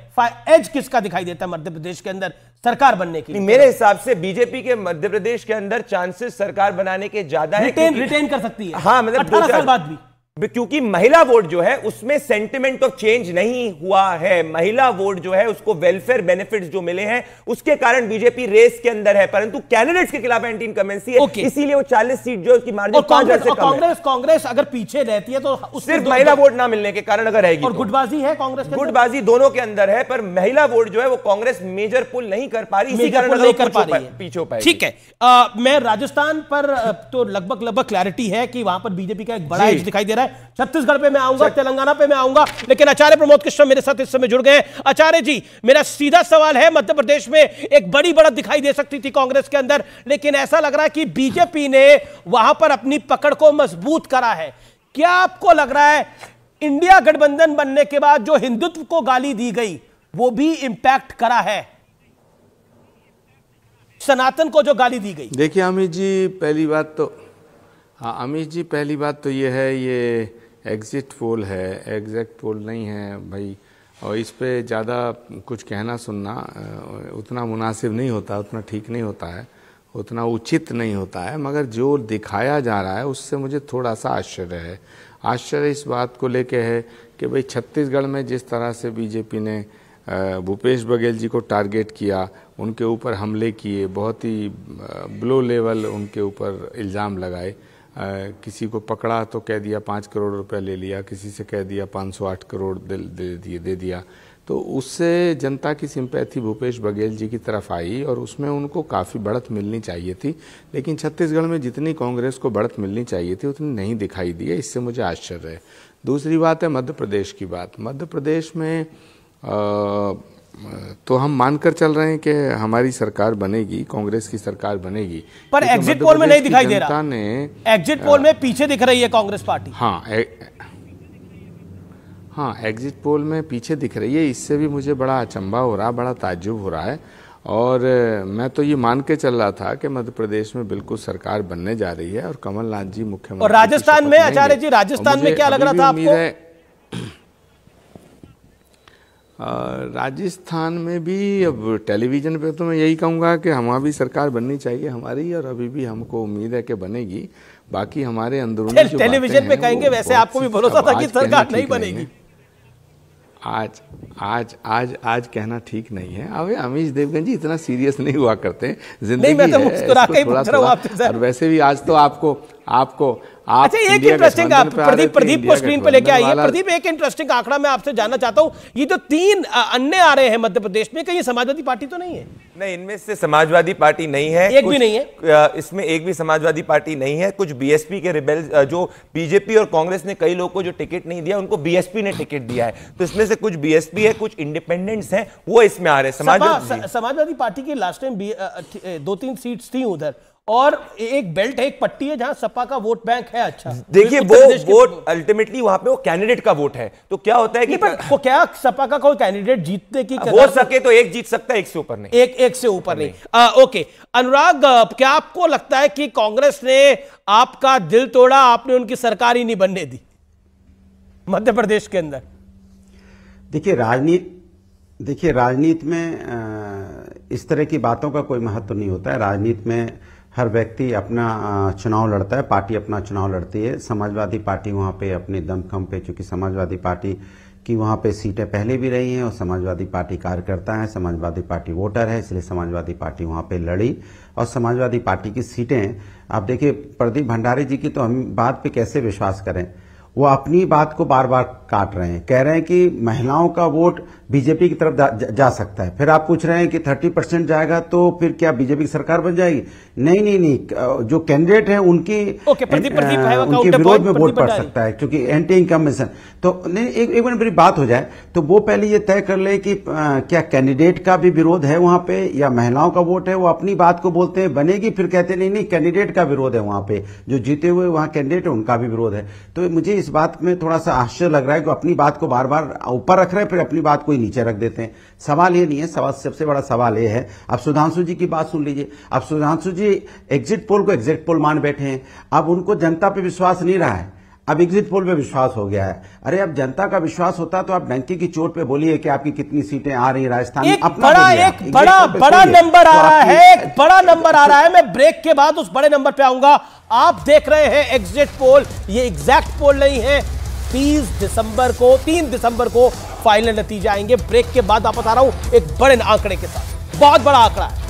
एज किसका दिखाई देता है मध्य प्रदेश के अंदर सरकार बनने के लिए? मेरे हिसाब से बीजेपी के मध्य प्रदेश के अंदर चांसेस सरकार बनाने के ज्यादा है, रिटेन कर सकती है। हाँ, मतलब 18 साल बाद भी, क्योंकि महिला वोट जो है उसमें सेंटिमेंट ऑफ चेंज नहीं हुआ है। महिला वोट जो है उसको वेलफेयर बेनिफिट्स जो मिले हैं उसके कारण बीजेपी रेस के अंदर है, परंतु कैंडिडेट्स के खिलाफ एंटी इनकम्बेंसी है, इसीलिए वो 40 सीट जो उसकी मार्जिन 5,000 से कम है। कांग्रेस अगर पीछे रहती है तो सिर्फ महिला वोट ना मिलने के कारण अगर रहेगी, और गुटबाजी है कांग्रेस, गुटबाजी दोनों के अंदर है, पर महिला वोट जो है वो कांग्रेस मेजर पुल नहीं कर पा रही, इसी कारण पीछे हो पाएगी। ठीक है, मैं राजस्थान पर तो लगभग क्लैरिटी है कि वहां पर बीजेपी का एक बड़ा एज दिखाई दे रहा है। छत्तीसगढ़ पे मैं आऊंगा, तेलंगाना पे मैं आऊंगा, लेकिन आचार्य प्रमोद कृष्ण मेरे साथ इस समय जुड़ गए हैं। आचार्य जी, मेरा सीधा सवाल है, मध्य प्रदेश में एक बड़ी बढ़त दिखाई दे सकती थी कांग्रेस के अंदर, लेकिन ऐसा लग रहा है कि बीजेपी ने वहां पर अपनी पकड़ को मजबूत करा है। क्या आपको लग रहा है इंडिया गठबंधन बनने के बाद जो हिंदुत्व को गाली दी गई वो भी इंपैक्ट करा है, सनातन को जो गाली दी गई? देखिए अमित जी, पहली बात तो अमित जी पहली बात तो ये है, ये एग्जिट पोल है, एग्जैक्ट पोल नहीं है भाई, और इस पे ज़्यादा कुछ कहना सुनना उतना मुनासिब नहीं होता, उतना ठीक नहीं होता है, उतना उचित नहीं होता है। मगर जो दिखाया जा रहा है उससे मुझे थोड़ा सा आश्चर्य है। आश्चर्य इस बात को लेके है कि भाई छत्तीसगढ़ में जिस तरह से बीजेपी ने भूपेश बघेल जी को टारगेट किया, उनके ऊपर हमले किए, बहुत ही ब्लो लेवल उनके ऊपर इल्ज़ाम लगाए, किसी को पकड़ा तो कह दिया 5 करोड़ रुपए ले लिया, किसी से कह दिया 508 करोड़ दे दिया। तो उससे जनता की सिंपैथी भूपेश बघेल जी की तरफ आई और उसमें उनको काफ़ी बढ़त मिलनी चाहिए थी, लेकिन छत्तीसगढ़ में जितनी कांग्रेस को बढ़त मिलनी चाहिए थी उतनी नहीं दिखाई दी है। इससे मुझे आश्चर्य है। दूसरी बात है मध्य प्रदेश की बात। मध्य प्रदेश में तो हम मानकर चल रहे हैं कि हमारी सरकार बनेगी, कांग्रेस की सरकार बनेगी, पर एग्जिट पोल में नहीं दिखाई दे रहा। एग्जिट पोल में पीछे दिख रही है कांग्रेस पार्टी। हाँ, एग्जिट पोल में पीछे दिख रही है। इससे भी मुझे बड़ा अचंभा हो रहा, बड़ा ताज्जुब हो रहा है। और मैं तो ये मान के चल रहा था कि मध्य प्रदेश में बिल्कुल सरकार बनने जा रही है और कमलनाथ जी मुख्यमंत्री। और राजस्थान में आचार्य जी, राजस्थान में क्या लग रहा था आपको? राजस्थान में भी अब टेलीविजन पे तो मैं यही कहूँगा कि हमारी भी सरकार बननी चाहिए हमारी, और अभी भी हमको उम्मीद है कि बनेगी। बाकी हमारे अंदरूनी जो टेलीविजन पे कहेंगे, वैसे आपको भी भरोसा था कि सरकार नहीं बनेगी। आज कहना ठीक नहीं है। अब अमीश देवगन जी इतना सीरियस नहीं हुआ करते, जिंदगी नहीं, मैं तो मुस्कुरा के ही पूछ रहा हूं आपसे सर। और वैसे भी आज तो आपको अच्छा, एक इंटरेस्टिंग प्रदीप को स्क्रीन पे लेके आइए। प्रदीप, एक इंटरेस्टिंग आंकड़ा मैं आपसे जानना चाहता हूं। ये जो 3 अन्य आ रहे हैं मध्य प्रदेश में, कहीं समाजवादी पार्टी तो नहीं है? नहीं, इनमें से समाजवादी पार्टी नहीं है, एक भी नहीं है। इसमें एक भी समाजवादी पार्टी नहीं है। कुछ बीएसपी के रिबेल, जो बीजेपी और कांग्रेस ने कई लोगों को जो टिकट नहीं दिया, उनको बीएसपी ने टिकट दिया है। तो इसमें से कुछ बीएसपी है, कुछ इंडिपेंडेंट्स हैं, वो इसमें आ रहे हैं। समाजवादी पार्टी की लास्ट टाइम 2-3 सीट्स थी उधर, और एक बेल्ट है, एक पट्टी है जहां सपा का वोट बैंक है। अच्छा, देखिए, वो वोट अल्टीमेटली वहां पे वो कैंडिडेट का वोट है। तो क्या होता है कि वो क्या सपा का कोई कैंडिडेट जीतने की हो सके तो एक जीत सकता है, एक से ऊपर नहीं। एक से ऊपर नहीं। ओके अनुराग, क्या आपको लगता है कि कांग्रेस ने आपका दिल तोड़ा, आपने उनकी सरकार ही नहीं बनने दी मध्य प्रदेश के अंदर? देखिए, राजनीति में इस तरह की बातों का कोई महत्व नहीं होता है। राजनीति में हर व्यक्ति अपना चुनाव लड़ता है, पार्टी अपना चुनाव लड़ती है। समाजवादी पार्टी वहां पे अपने दमखम पे, चूंकि समाजवादी पार्टी की वहां पे सीटें पहले भी रही हैं और समाजवादी पार्टी कार्यकर्ता है, समाजवादी पार्टी वोटर है, इसलिए समाजवादी पार्टी वहां पे लड़ी। और समाजवादी पार्टी की सीटें, आप देखिए प्रदीप भंडारी जी की तो हम बात पे कैसे विश्वास करें। वो अपनी बात को बार बार काट रहे हैं, कह रहे हैं कि महिलाओं का वोट बीजेपी की तरफ जा सकता है। फिर आप पूछ रहे हैं कि 30% जाएगा तो फिर क्या बीजेपी की सरकार बन जाएगी? नहीं, जो कैंडिडेट है उनकी उनके विरोध में वोट पड़ सकता है, क्योंकि एंटी इनकम्बेंशन। तो एक मिनट मेरी बात हो जाए तो वो पहले ये तय कर ले कि क्या कैंडिडेट का भी विरोध है वहां पे या महिलाओं का वोट है। वो अपनी बात को बोलते हैं बनेगी, फिर कहते नहीं कैंडिडेट का विरोध है वहां पे, जो जीते हुए वहां कैंडिडेट है उनका भी विरोध है। तो मुझे इस बात में थोड़ा सा आश्चर्य लग रहा है कि अपनी बात को बार बार ऊपर रख रहे हैं, फिर अपनी बात को ही नीचे रख देते हैं। सवाल ये नहीं है, सबसे बड़ा सवाल ये है। अब सुधांशु जी की बात सुन लीजिए। अब सुधांशु जी एग्जिट पोल को एग्जिट पोल मान बैठे हैं। अब उनको जनता पे विश्वास नहीं रहा है, अब एग्जिट पोल पे विश्वास हो गया है। अरे अब जनता का विश्वास होता तो आप डंकी की चोट पे बोलिए कि आपकी कितनी सीटें आ रही राजस्थान में। एक बड़ा नंबर आ रहा है, एक बड़ा नंबर आ रहा है। मैं ब्रेक के बाद उस बड़े नंबर पे आऊंगा। आप देख रहे हैं एग्जिट पोल, ये एग्जैक्ट पोल नहीं है। 3 दिसंबर को फाइनल नतीजे आएंगे। ब्रेक के बाद वापस आ रहा हूं एक बड़े आंकड़े के साथ, बहुत बड़ा आंकड़ा है।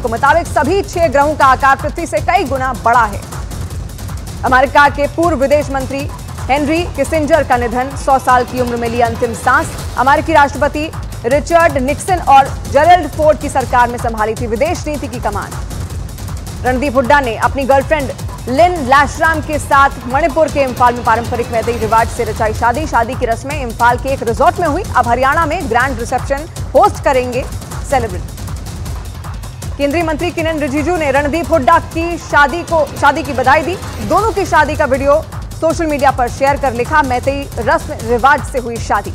के मुताबिक सभी 6 ग्रहों का आकार पृथ्वी से कई गुना बड़ा है। अमेरिका के पूर्व विदेश मंत्री हेनरी किसिंजर का निधन, 100 साल की उम्र में ली अंतिम सांस। अमेरिकी राष्ट्रपति रिचर्ड निक्सन और जेरल्ड फोर्ड की सरकार में संभाली थी विदेश नीति की कमान। रणदीप हुड्डा ने अपनी गर्लफ्रेंड लिन लैशराम के साथ मणिपुर के इंफाल में पारंपरिक मैतेई रिवाज से रचाई शादी। शादी की रस्में इंफाल के एक रिजॉर्ट में हुई। अब हरियाणा में ग्रैंड रिसेप्शन होस्ट करेंगे सेलिब्रिटी। केंद्रीय मंत्री किरेन रिजिजू ने रणदीप हुड्डा की शादी की बधाई दी। दोनों की शादी का वीडियो सोशल मीडिया पर शेयर कर लिखा, मैतेई रस्म रिवाज से हुई शादी।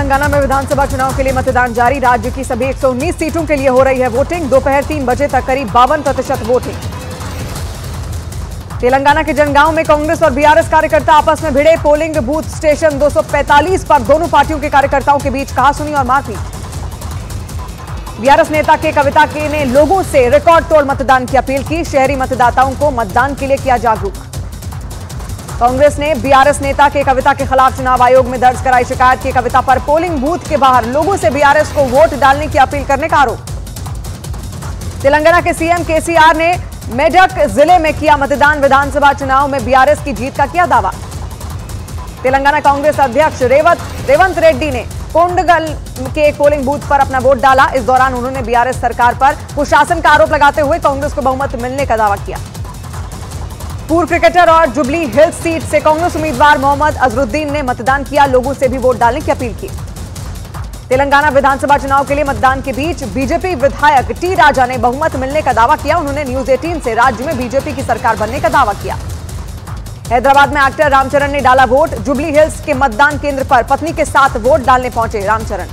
तेलंगाना में विधानसभा चुनाव के लिए मतदान जारी। राज्य की सभी 119 सीटों के लिए हो रही है वोटिंग। दोपहर 3 बजे तक करीब 52% वोटिंग। तेलंगाना के जनगांव में कांग्रेस और बीआरएस कार्यकर्ता आपस में भिड़े। पोलिंग बूथ स्टेशन 245 पर दोनों पार्टियों के कार्यकर्ताओं के बीच कहासुनी और मारपीट। बीआरएस नेता के कविता के ने लोगों से रिकॉर्ड तोड़ मतदान की अपील की। शहरी मतदाताओं को मतदान के लिए किया जागरूक। कांग्रेस ने बीआरएस नेता के कविता के खिलाफ चुनाव आयोग में दर्ज कराई शिकायत। की कविता पर पोलिंग बूथ के बाहर लोगों से बीआरएस को वोट डालने की अपील करने का आरोप। तेलंगाना के सीएम केसीआर ने मेडक जिले में किया मतदान। विधानसभा चुनाव में बीआरएस की जीत का किया दावा। तेलंगाना कांग्रेस अध्यक्ष रेवंत रेड्डी ने कोंडगल के एक पोलिंग बूथ पर अपना वोट डाला। इस दौरान उन्होंने बीआरएस सरकार पर कुशासन का आरोप लगाते हुए कांग्रेस को बहुमत मिलने का दावा किया। पूर्व क्रिकेटर और जुबली हिल्स सीट से कांग्रेस उम्मीदवार मोहम्मद अजरुद्दीन ने मतदान किया। लोगों से भी वोट डालने की अपील की। तेलंगाना विधानसभा चुनाव के लिए मतदान के बीच बीजेपी विधायक टी राजा ने बहुमत मिलने का दावा किया। उन्होंने न्यूज 18 से राज्य में बीजेपी की सरकार बनने का दावा किया। हैदराबाद में एक्टर रामचरण ने डाला वोट। जुबली हिल्स के मतदान केंद्र पर पत्नी के साथ वोट डालने पहुंचे रामचरण।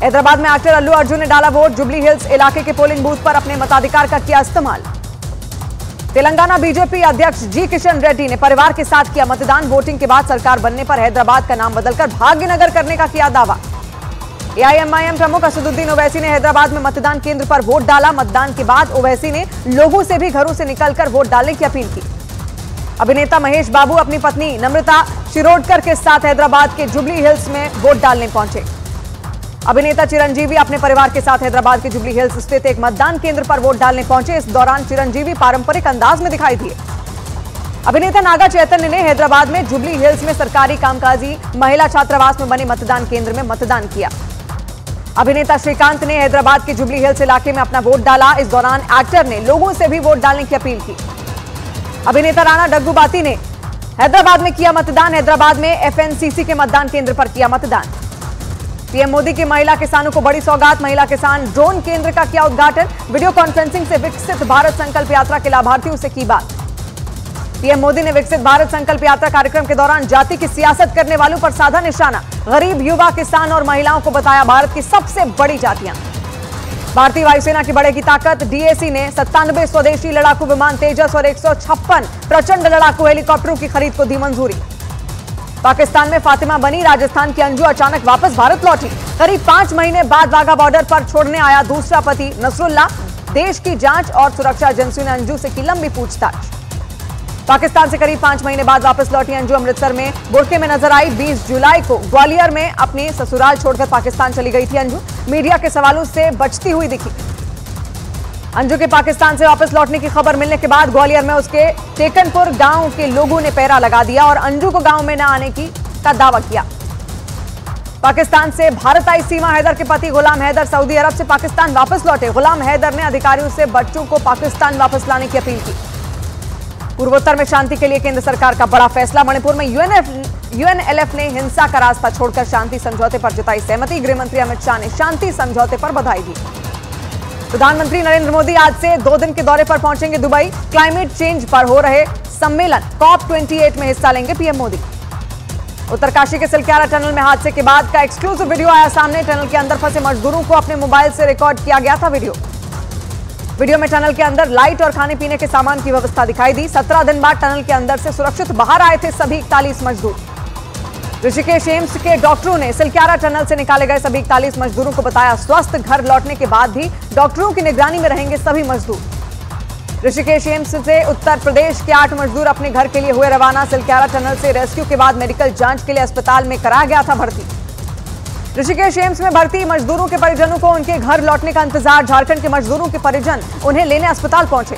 हैदराबाद में एक्टर अल्लू अर्जुन ने डाला वोट। जुबली हिल्स इलाके के पोलिंग बूथ पर अपने मताधिकार का किया इस्तेमाल। तेलंगाना बीजेपी अध्यक्ष जी किशन रेड्डी ने परिवार के साथ किया मतदान। वोटिंग के बाद सरकार बनने पर हैदराबाद का नाम बदलकर भाग्यनगर करने का किया दावा। एआईएमआईएम प्रमुख असदुद्दीन ओवैसी ने हैदराबाद में मतदान केंद्र पर वोट डाला। मतदान के बाद ओवैसी ने लोगों से भी घरों से निकलकर वोट डालने की अपील की। अभिनेता महेश बाबू अपनी पत्नी नम्रता शिरोडकर के साथ हैदराबाद के जुबली हिल्स में वोट डालने पहुंचे। अभिनेता चिरंजीवी अपने परिवार के साथ हैदराबाद के जुबली हिल्स स्थित एक मतदान केंद्र पर वोट डालने पहुंचे। इस दौरान चिरंजीवी पारंपरिक अंदाज में दिखाई दिए। अभिनेता नागा चैतन्य ने हैदराबाद में जुबली हिल्स में सरकारी कामकाजी महिला छात्रावास में बने मतदान केंद्र में मतदान किया। अभिनेता श्रीकांत ने हैदराबाद के जुबली हिल्स इलाके में अपना वोट डाला। इस दौरान एक्टर ने लोगों से भी वोट डालने की अपील की। अभिनेता राणा डग्गूबाती ने हैदराबाद में किया मतदान। हैदराबाद में एफएनसीसी के मतदान केंद्र पर किया मतदान। पीएम मोदी की महिला किसानों को बड़ी सौगात। महिला किसान ड्रोन केंद्र का किया उद्घाटन। वीडियो कॉन्फ्रेंसिंग से विकसित भारत संकल्प यात्रा के लाभार्थियों से की बात। पीएम मोदी ने विकसित भारत संकल्प यात्रा कार्यक्रम के दौरान जाति की सियासत करने वालों पर साधा निशाना। गरीब, युवा, किसान और महिलाओं को बताया भारत की सबसे बड़ी जातियां। भारतीय वायुसेना की बढ़ेगी ताकत। डीएसी ने 97 स्वदेशी लड़ाकू विमान तेजस और 156 प्रचंड लड़ाकू हेलीकॉप्टरों की खरीद को दी मंजूरी। पाकिस्तान में फातिमा बनी। राजस्थान की अंजू अचानक वापस भारत लौटी। करीब 5 महीने बाद वाघा बॉर्डर पर छोड़ने आया दूसरा पति नसरुल्ला। देश की जांच और सुरक्षा एजेंसियों ने अंजू से की लंबी पूछताछ। पाकिस्तान से करीब 5 महीने बाद वापस लौटी अंजू अमृतसर में बुर्के में नजर आई। 20 जुलाई को ग्वालियर में अपने ससुराल छोड़कर पाकिस्तान चली गई थी अंजू। मीडिया के सवालों से बचती हुई दिखी। अंजू के पाकिस्तान से वापस लौटने की खबर मिलने के बाद ग्वालियर में उसके टेकनपुर गांव के लोगों ने पहरा लगा दिया और अंजू को गांव में न आने का दावा किया। पाकिस्तान से भारत आई सीमा हैदर के पति गुलाम हैदर सऊदी अरब से पाकिस्तान वापस लौटे। गुलाम हैदर ने अधिकारियों से बच्चों को पाकिस्तान वापस लाने की अपील की। पूर्वोत्तर में शांति के लिए केंद्र सरकार का बड़ा फैसला। मणिपुर में यूएनएलएफ ने हिंसा का रास्ता छोड़कर शांति समझौते पर जताई सहमति। गृहमंत्री अमित शाह ने शांति समझौते पर बधाई दी। प्रधानमंत्री नरेंद्र मोदी आज से 2 दिन के दौरे पर पहुंचेंगे दुबई। क्लाइमेट चेंज पर हो रहे सम्मेलन COP28 में हिस्सा लेंगे पीएम मोदी। उत्तरकाशी के सिलक्यारा टनल में हादसे के बाद का एक्सक्लूसिव वीडियो आया सामने। टनल के अंदर फंसे मजदूरों को अपने मोबाइल से रिकॉर्ड किया गया था वीडियो में टनल के अंदर लाइट और खाने पीने के सामान की व्यवस्था दिखाई दी। 17 दिन बाद टनल के अंदर से सुरक्षित बाहर आए थे सभी 41 मजदूर। ऋषिकेश एम्स के डॉक्टरों ने सिलक्यारा टनल से निकाले गए सभी 41 मजदूरों को बताया स्वस्थ। घर लौटने के बाद भी डॉक्टरों की निगरानी में रहेंगे सभी मजदूर। ऋषिकेश एम्स से उत्तर प्रदेश के 8 मजदूर अपने घर के लिए हुए रवाना। सिलक्यारा टनल से रेस्क्यू के बाद मेडिकल जांच के लिए अस्पताल में कराया गया था भर्ती। ऋषिकेश एम्स में भर्ती मजदूरों के परिजनों को उनके घर लौटने का इंतजार। झारखंड के मजदूरों के परिजन उन्हें लेने अस्पताल पहुंचे।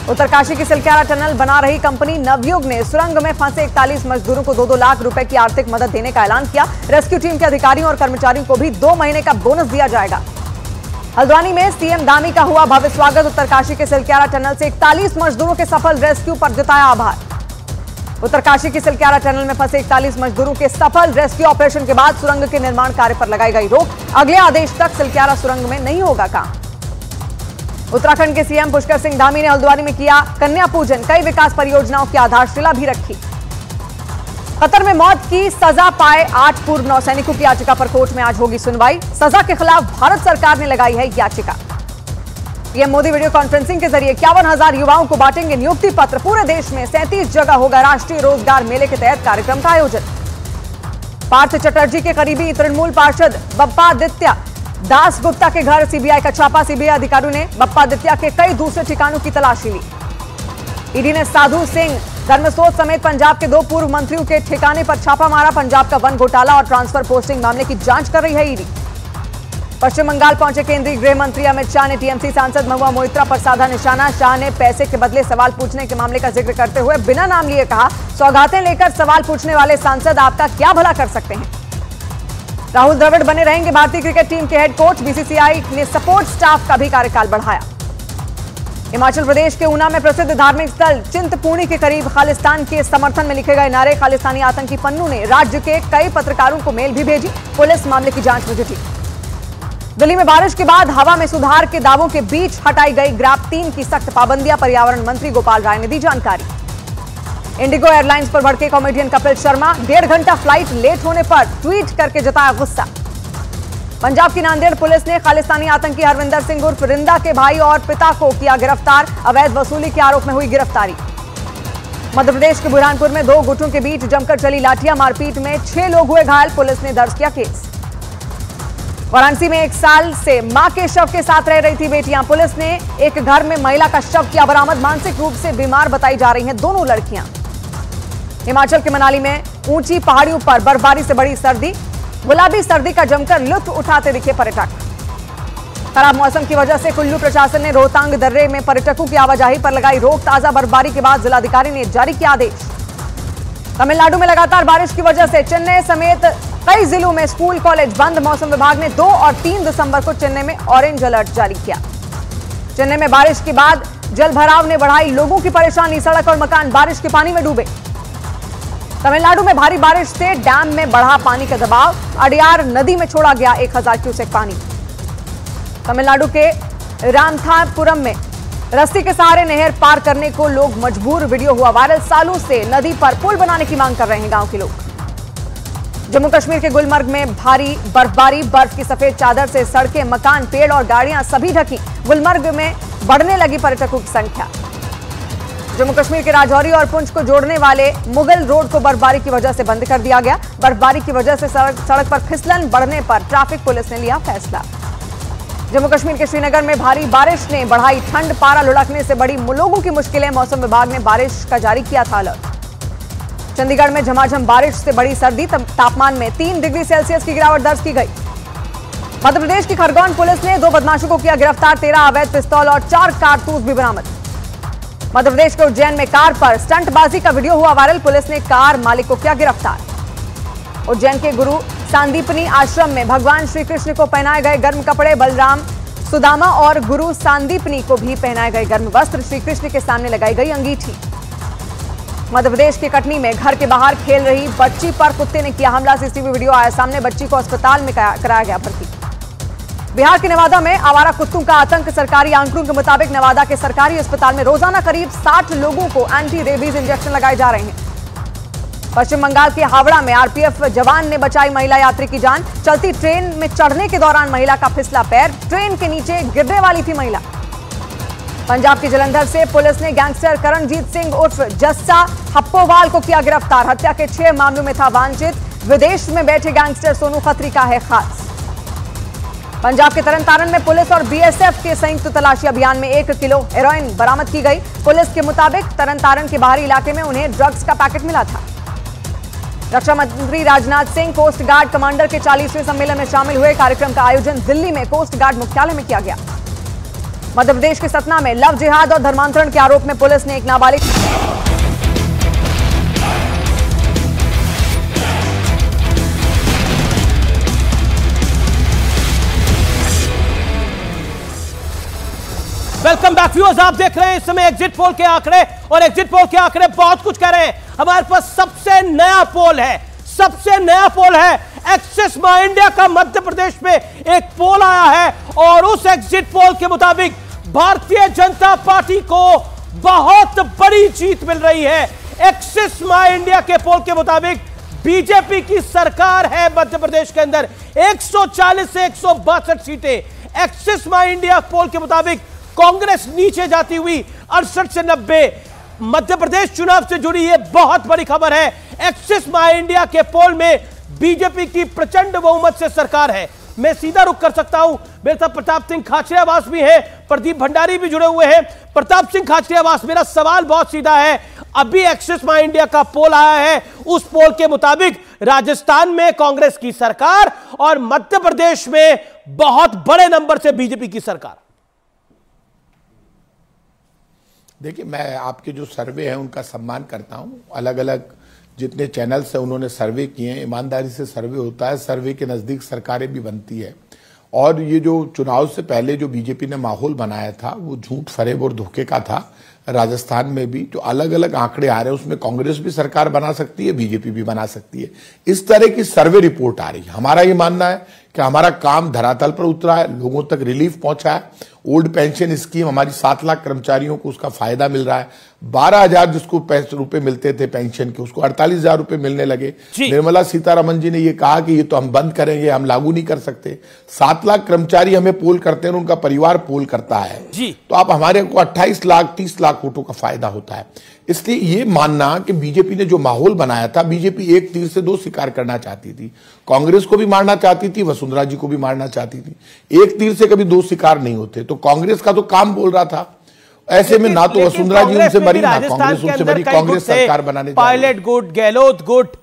उत्तरकाशी की सिलक्यारा टनल बना रही कंपनी नवयुग ने सुरंग में फंसे 41 मजदूरों को 2-2 लाख रुपए की आर्थिक मदद देने का ऐलान किया। रेस्क्यू टीम के अधिकारियों और कर्मचारियों को भी 2 महीने का बोनस दिया जाएगा। हल्द्वानी में सीएम धामी का हुआ भव्य स्वागत। उत्तरकाशी के सिलक्यारा टनल से 41 मजदूरों के सफल रेस्क्यू पर जताया आभार। उत्तरकाशी की सिलक्यारा टनल में फंसे 41 मजदूरों के सफल रेस्क्यू ऑपरेशन के बाद सुरंग के निर्माण कार्य पर लगाई गई रोक। अगले आदेश तक सिलक्यारा सुरंग में नहीं होगा काम। उत्तराखंड के सीएम पुष्कर सिंह धामी ने हल्द्वानी में किया कन्या पूजन। कई विकास परियोजनाओं की आधारशिला भी रखी। कतर में मौत की सजा पाए 8 पूर्व नौसैनिकों की याचिका पर कोर्ट में आज होगी सुनवाई। सजा के खिलाफ भारत सरकार ने लगाई है याचिका। पीएम मोदी वीडियो कॉन्फ्रेंसिंग के जरिए 51,000 युवाओं को बांटेंगे नियुक्ति पत्र। पूरे देश में 37 जगह होगा राष्ट्रीय रोजगार मेले के तहत कार्यक्रम का आयोजन। पार्थ चटर्जी के करीबी तृणमूल पार्षद बप्पादित्य दास गुप्ता के घर सीबीआई का छापा। सीबीआई अधिकारियों ने बप्पादित्य के कई दूसरे ठिकानों की तलाशी ली। ईडी ने साधु सिंह, धर्मसोत समेत पंजाब के 2 पूर्व मंत्रियों के ठिकाने पर छापा मारा। पंजाब का वन घोटाला और ट्रांसफर पोस्टिंग मामले की जांच कर रही है ईडी। पश्चिम बंगाल पहुंचे केंद्रीय गृह मंत्री अमित शाह ने टीएमसी सांसद महुआ मोइत्रा पर साधा निशाना। शाह ने पैसे के बदले सवाल पूछने के मामले का जिक्र करते हुए बिना नाम लिए कहा, सौगातें लेकर सवाल पूछने वाले सांसद आपका क्या भला कर सकते हैं। राहुल द्रविड़ बने रहेंगे भारतीय क्रिकेट टीम के हेड कोच। बीसीसीआई ने सपोर्ट स्टाफ का भी कार्यकाल बढ़ाया। हिमाचल प्रदेश के ऊना में प्रसिद्ध धार्मिक स्थल चिंतपूर्णी के करीब खालिस्तान के समर्थन में लिखे गए नारे। खालिस्तानी आतंकी पन्नू ने राज्य के कई पत्रकारों को मेल भी भेजी। पुलिस मामले की जांच में जुटी। दिल्ली में बारिश के बाद हवा में सुधार के दावों के बीच हटाई गई ग्राफ 3 की सख्त पाबंदियां। पर्यावरण मंत्री गोपाल राय ने दी जानकारी। इंडिगो एयरलाइंस पर भड़के कॉमेडियन कपिल शर्मा। 1.5 घंटा फ्लाइट लेट होने पर ट्वीट करके जताया गुस्सा। पंजाब की नांदेड़ पुलिस ने खालिस्तानी आतंकी हरविंदर सिंह उर्फ रिंदा के भाई और पिता को किया गिरफ्तार। अवैध वसूली के आरोप में हुई गिरफ्तारी। मध्य प्रदेश के बुरहानपुर में 2 गुटों के बीच जमकर चली लाठियां। मारपीट में 6 लोग हुए घायल। पुलिस ने दर्ज किया केस। वाराणसी में 1 साल से मां के शव के साथ रह रही थी बेटियां। पुलिस ने एक घर में महिला का शव किया बरामद। मानसिक रूप से बीमार बताई जा रही हैं दोनों लड़कियां। हिमाचल के मनाली में ऊंची पहाड़ियों पर बर्फबारी से बड़ी सर्दी। गुलाबी सर्दी का जमकर लुत्फ उठाते दिखे पर्यटक। खराब मौसम की वजह से कुल्लू प्रशासन ने रोहतांग दर्रे में पर्यटकों की आवाजाही पर लगाई रोक। ताजा बर्फबारी के बाद जिलाधिकारी ने जारी किया आदेश। तमिलनाडु में लगातार बारिश की वजह से चेन्नई समेत कई जिलों में स्कूल कॉलेज बंद। मौसम विभाग ने 2 और 3 दिसंबर को चेन्नई में ऑरेंज अलर्ट जारी किया। चेन्नई में बारिश के बाद जलभराव ने बढ़ाई लोगों की परेशानी। सड़क और मकान बारिश के पानी में डूबे। तमिलनाडु में भारी बारिश से डैम में बढ़ा पानी का दबाव। अडियार नदी में छोड़ा गया 1000 क्यूसेक पानी। तमिलनाडु के रामनाथपुरम में रस्सी के सहारे नहर पार करने को लोग मजबूर। वीडियो हुआ वायरल। सालों से नदी पर पुल बनाने की मांग कर रहे हैं गांव के लोग। जम्मू कश्मीर के गुलमर्ग में भारी बर्फबारी। बर्फ की सफेद चादर से सड़कें, मकान, पेड़ और गाड़ियां सभी ढकी। गुलमर्ग में बढ़ने लगी पर्यटकों की संख्या। जम्मू कश्मीर के राजौरी और पुंछ को जोड़ने वाले मुगल रोड को बर्फबारी की वजह से बंद कर दिया गया। बर्फबारी की वजह से सड़क पर फिसलन बढ़ने पर ट्रैफिक पुलिस ने लिया फैसला। जम्मू कश्मीर के श्रीनगर में भारी बारिश ने बढ़ाई ठंड। पारा लुढ़कने से बड़ी लोगों की मुश्किलें। मौसम विभाग ने बारिश का जारी किया था अलर्ट। चंडीगढ़ में झमाझम बारिश से बड़ी सर्दी। तापमान में 3 डिग्री सेल्सियस की गिरावट दर्ज की गई। मध्य प्रदेश की खरगोन पुलिस ने 2 बदमाशों को किया गिरफ्तार। 13 अवैध पिस्तौल और 4 कारतूस भी बरामद। मध्य प्रदेश के उज्जैन में कार पर स्टंटबाजी का वीडियो हुआ वायरल। पुलिस ने कार मालिक को किया गिरफ्तार। उज्जैन के गुरु सांदीपनी आश्रम में भगवान श्री कृष्ण को पहनाए गए गर्म कपड़े। बलराम, सुदामा और गुरु सांदीपनी को भी पहनाए गए गर्म वस्त्र। श्री कृष्ण के सामने लगाई गई अंगीठी। मध्य प्रदेश के कटनी में घर के बाहर खेल रही बच्ची पर कुत्ते ने किया हमला। सीसीटीवी वीडियो आया सामने। बच्ची को अस्पताल में कराया गया भर्ती। बिहार के नवादा में आवारा कुत्तों का आतंक। सरकारी आंकड़ों के मुताबिक नवादा के सरकारी अस्पताल में रोजाना करीब 60 लोगों को एंटी रेबीज इंजेक्शन लगाए जा रहे हैं। पश्चिम बंगाल के हावड़ा में आरपीएफ जवान ने बचाई महिला यात्री की जान। चलती ट्रेन में चढ़ने के दौरान महिला का फिसला पैर। ट्रेन के नीचे गिरने वाली थी महिला। पंजाब के जलंधर से पुलिस ने गैंगस्टर करणजीत सिंह उर्फ जस्सा हप्पोवाल को किया गिरफ्तार। हत्या के 6 मामलों में था वांछित। विदेश में बैठे गैंगस्टर सोनू खत्री का है खास। पंजाब के तरनतारन में पुलिस और बीएसएफ के संयुक्त तलाशी अभियान में 1 किलो हेरोइन बरामद की गई। पुलिस के मुताबिक तरनतारन के बाहरी इलाके में उन्हें ड्रग्स का पैकेट मिला था। रक्षा मंत्री Rajnath Singh coast guard commander के 40वें सम्मेलन में शामिल हुए। कार्यक्रम का आयोजन दिल्ली में कोस्ट गार्ड मुख्यालय में किया गया। मध्य प्रदेश के सतना में लव जिहाद और धर्मांतरण के आरोप में पुलिस ने एक नाबालिग वेलकम बैक व्यूअर्स। आप देख रहे हैं इस समय एग्जिट पोल के आंकड़े, और एग्जिट पोल के आंकड़े बहुत कुछ कह रहे हैं। हमारे पास सबसे नया पोल है, सबसे नया पोल है एक्सिस माई इंडिया का। मध्य प्रदेश में एक पोल आया है और उस एग्जिट पोल के मुताबिक भारतीय जनता पार्टी को बहुत बड़ी जीत मिल रही है। एक्सिस माई इंडिया के पोल के मुताबिक बीजेपी की सरकार है मध्य प्रदेश के अंदर। 140 से 162 सीटें। एक्सिस माई इंडिया पोल के मुताबिक कांग्रेस नीचे जाती हुई 68 से 90। मध्य प्रदेश चुनाव से जुड़ी यह बहुत बड़ी खबर है। एक्सिस माई इंडिया के पोल में बीजेपी की प्रचंड बहुमत से सरकार है। मैं सीधा रुख कर सकता हूं, मेरे साथ प्रताप सिंह खाचरियावास भी है, प्रदीप भंडारी भी जुड़े हुए हैं। प्रताप सिंह खाचरियावास, मेरा सवाल बहुत सीधा है। अभी एक्सिस माई इंडिया का पोल आया है, उस पोल के मुताबिक राजस्थान में कांग्रेस की सरकार और मध्य प्रदेश में बहुत बड़े नंबर से बीजेपी की सरकार। देखिए, मैं आपके जो सर्वे है उनका सम्मान करता हूं। अलग अलग जितने चैनल्स हैं उन्होंने सर्वे किए हैं, ईमानदारी से सर्वे होता है, सर्वे के नजदीक सरकारें भी बनती है। और ये जो चुनाव से पहले जो बीजेपी ने माहौल बनाया था वो झूठ, फरेब और धोखे का था। राजस्थान में भी जो अलग अलग आंकड़े आ रहे हैं उसमें कांग्रेस भी सरकार बना सकती है, बीजेपी भी बना सकती है। इस तरह की सर्वे रिपोर्ट आ रही है। हमारा ये मानना है कि हमारा काम धरातल पर उतरा है, लोगों तक रिलीफ पहुंचा है। ओल्ड पेंशन स्कीम, हमारी 7 लाख कर्मचारियों को उसका फायदा मिल रहा है। 12,000 जिसको रुपए मिलते थे पेंशन के, उसको 48,000 रुपए मिलने लगे। निर्मला सीतारमण जी ने ये कहा कि ये तो हम बंद करेंगे, हम लागू नहीं कर सकते। 7 लाख कर्मचारी हमें पोल करते हैं, उनका परिवार पोल करता है जी। तो आप हमारे को 28 लाख 30 लाख वोटों का फायदा होता है। इसलिए ये मानना कि बीजेपी ने जो माहौल बनाया था, बीजेपी एक तीर से 2 शिकार करना चाहती थी। कांग्रेस को भी मारना चाहती थी, वसुंधरा जी को भी मारना चाहती थी। एक तीर से कभी 2 शिकार नहीं होते। तो कांग्रेस का तो काम बोल रहा था। ऐसे में ना तो वसुंधरा जी उनसे बड़ी, ना कांग्रेस उनसे बड़ी। कांग्रेस सरकार बनाने पायलट गुट, गहलोत गुट।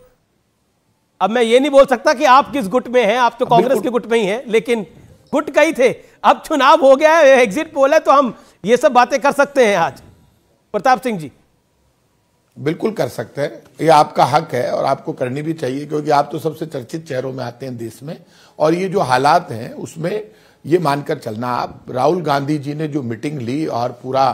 अब मैं ये नहीं बोल सकता कि आप किस गुट में हैं, आप तो कांग्रेस के गुट में ही हैं, लेकिन गुट कई थे। अब चुनाव हो गया है, एग्जिट पोल है, तो हम ये सब बातें कर सकते हैं आज। प्रताप सिंह जी, बिल्कुल कर सकते हैं, ये आपका हक है और आपको करनी भी चाहिए, क्योंकि आप तो सबसे चर्चित चेहरों में आते हैं देश में। और ये जो हालात हैं उसमें ये मानकर चलना, आप राहुल गांधी जी ने जो मीटिंग ली और पूरा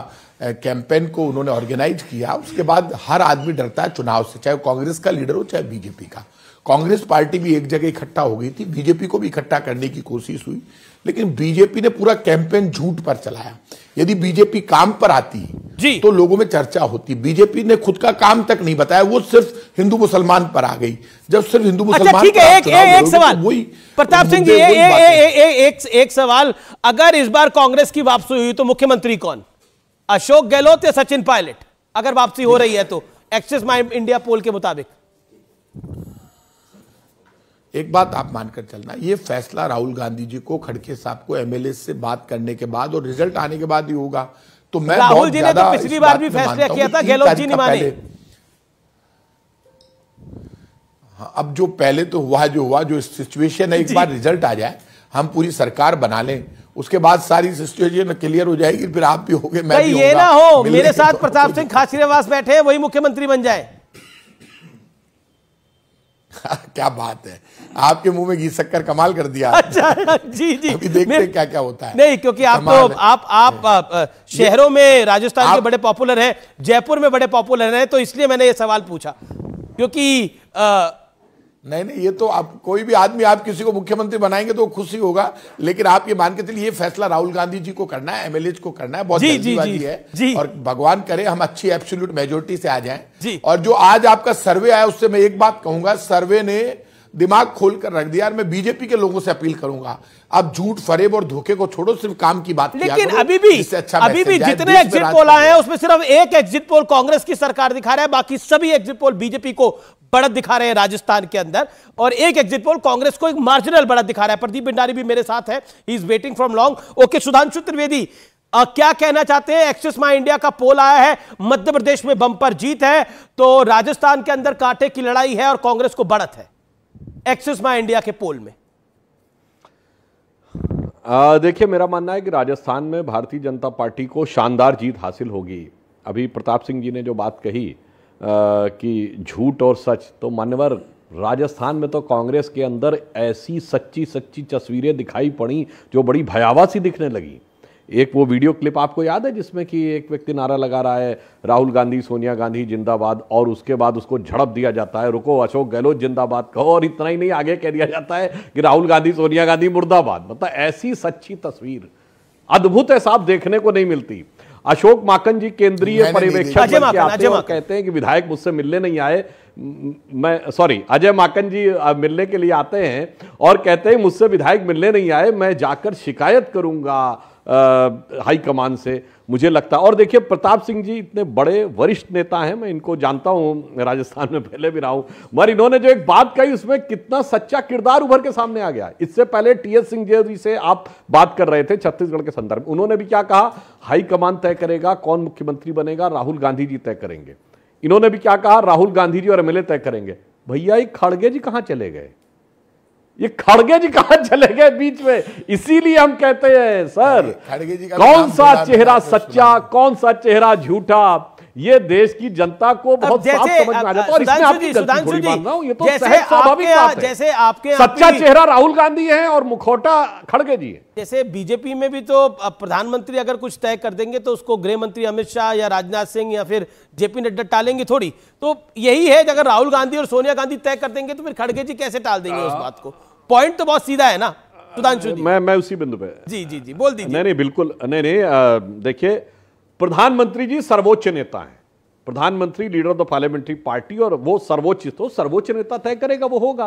कैंपेन को उन्होंने ऑर्गेनाइज किया, उसके बाद हर आदमी डरता है चुनाव से, चाहे कांग्रेस का लीडर हो चाहे बीजेपी का। कांग्रेस पार्टी भी एक जगह इकट्ठा हो गई थी, बीजेपी को भी इकट्ठा करने की कोशिश हुई, लेकिन बीजेपी ने पूरा कैंपेन झूठ पर चलाया। यदि बीजेपी काम पर आती जी तो लोगों में चर्चा होती। बीजेपी ने खुद का काम तक नहीं बताया, वो सिर्फ हिंदू मुसलमान पर आ गई। जब सिर्फ हिंदू मुसलमान ठीक है, एक सवाल प्रताप सिंह जी, एक सवाल, अगर इस बार कांग्रेस की वापसी हुई तो मुख्यमंत्री कौन? अशोक गहलोत या सचिन पायलट? अगर वापसी हो रही है तो एक्सिस माई इंडिया पोल के मुताबिक। एक बात आप मानकर चलना, ये फैसला राहुल गांधी जी को, खड़गे साहब को एमएलए से बात करने के बाद और रिजल्ट आने के बाद ही होगा। तो मैं राहुल जी ने तो पिछली बार भी फैसला किया था, गहलोत जी नहीं माने। हाँ, अब जो पहले तो हुआ जो सिचुएशन है, एक बार रिजल्ट आ जाए, हम पूरी सरकार बना लें, उसके बाद सारी सिचुएशन क्लियर हो जाएगी, फिर आप भी होगे, मैं भी ये ना हो मेरे साथ प्रताप सिंह खाचरियावास बैठे हैं, वही मुख्यमंत्री बन जाए। क्या बात है, आपके मुंह में घी शक्कर कमाल कर दिया। अच्छा जी जी, अभी देखते हैं क्या क्या होता है। नहीं, क्योंकि आप तो आप शहरों में राजस्थान के बड़े पॉपुलर हैं, जयपुर में बड़े पॉपुलर हैं, तो इसलिए मैंने ये सवाल पूछा। क्योंकि नहीं, ये तो आप कोई भी आदमी आप किसी को मुख्यमंत्री बनाएंगे तो खुशी होगा, लेकिन आप ये मान के चलिए ये फैसला राहुल गांधी जी को करना है, एमएलए को करना है, बहुत जल्दीबाजी है। और भगवान करे हम अच्छी एब्सोल्यूट मेजोरिटी से आ जाएं। और जो आज आपका सर्वे आया उससे मैं एक बात कहूंगा, सर्वे ने दिमाग खोलकर रख दिया। मैं बीजेपी के लोगों से अपील करूंगा, अब झूठ, फरेब और धोखे को छोड़ो, सिर्फ काम की बात किया करो। लेकिन अभी भी जितने एग्जिट पोल आए हैं उसमें सिर्फ एक एग्जिट पोल कांग्रेस की सरकार दिखा रहा है, बाकी सभी एग्जिट पोल बीजेपी को बढ़त दिखा रहे हैं राजस्थान के अंदर, और एक एग्जिट पोल कांग्रेस को एक मार्जिनल बढ़त दिखा रहा है। प्रदीप भंडारी भी मेरे साथ है, he is waiting from long. Okay, Sudhanshu Trivedi, क्या कहना चाहते हैं? एक्सिस माई इंडिया का पोल आया है, मध्य प्रदेश में बंपर जीत है, तो राजस्थान के अंदर कांटे की लड़ाई है और कांग्रेस को बढ़त है एक्सिस माई इंडिया के पोल में। देखिए, मेरा मानना है कि राजस्थान में भारतीय जनता पार्टी को शानदार जीत हासिल होगी। अभी प्रताप सिंह जी ने जो बात कही कि झूठ और सच, तो मान्यवर राजस्थान में तो कांग्रेस के अंदर ऐसी सच्ची तस्वीरें दिखाई पड़ी जो बड़ी भयावह सी दिखने लगी। एक वो वीडियो क्लिप आपको याद है जिसमें कि एक व्यक्ति नारा लगा रहा है राहुल गांधी सोनिया गांधी जिंदाबाद, और उसके बाद उसको झड़प दिया जाता है, रुको अशोक गहलोत जिंदाबाद कहो, और इतना ही नहीं आगे कह दिया जाता है कि राहुल गांधी सोनिया गांधी मुर्दाबाद। मतलब ऐसी सच्ची तस्वीर अद्भुत है, साहब देखने को नहीं मिलती। अशोक माकन जी केंद्रीय पर्यवेक्षक कहते हैं कि विधायक मुझसे मिलने नहीं आए, मैं सॉरी अजय माकन जी मिलने के लिए आते हैं और कहते हैं मुझसे विधायक मिलने नहीं आए, मैं जाकर शिकायत करूंगा हाईकमान से। मुझे लगता है, और देखिए प्रताप सिंह जी इतने बड़े वरिष्ठ नेता हैं, मैं इनको जानता हूं, राजस्थान में पहले भी रहा हूं, मगर इन्होंने जो एक बात कही उसमें कितना सच्चा किरदार उभर के सामने आ गया। इससे पहले टीएस सिंह जी से आप बात कर रहे थे छत्तीसगढ़ के संदर्भ में, उन्होंने भी क्या कहा, हाईकमान तय करेगा कौन मुख्यमंत्री बनेगा, राहुल गांधी जी तय करेंगे। इन्होंने भी क्या कहा, राहुल गांधी जी और एमएलए तय करेंगे। भैया ये खड़गे जी कहां चले गए, ये खड़गे जी कहां चले गए बीच में? इसीलिए हम कहते हैं सर, कौन सा चेहरा सच्चा, कौन सा चेहरा झूठा, ये देश की जनता को बहुत साफ समझ में आ जाता है। और इसमें आपकी गलती थोड़ी मान रहा हूं, ये तो सहज स्वाभाविक बात है। जैसे आपके सच्चा चेहरा राहुल गांधी है और मुखौटा खड़गे जी है। जैसे बीजेपी में भी तो प्रधानमंत्री अगर कुछ तय कर देंगे तो उसको गृह मंत्री अमित शाह या राजनाथ सिंह या फिर जेपी नड्डा टालेंगे थोड़ी। तो यही है, अगर राहुल गांधी और सोनिया गांधी तय कर देंगे तो फिर खड़गे जी कैसे टाल देंगे उस बात को? पॉइंट तो बहुत सीधा है ना सुधांशु जी। मैं उसी बिंदु पे जी बोल दीजिए। नहीं बिल्कुल नहीं, देखिए प्रधानमंत्री जी सर्वोच्च नेता हैं, प्रधानमंत्री leader of the parliamentary party, और वो सर्वोच्च नेता तय करेगा वो होगा।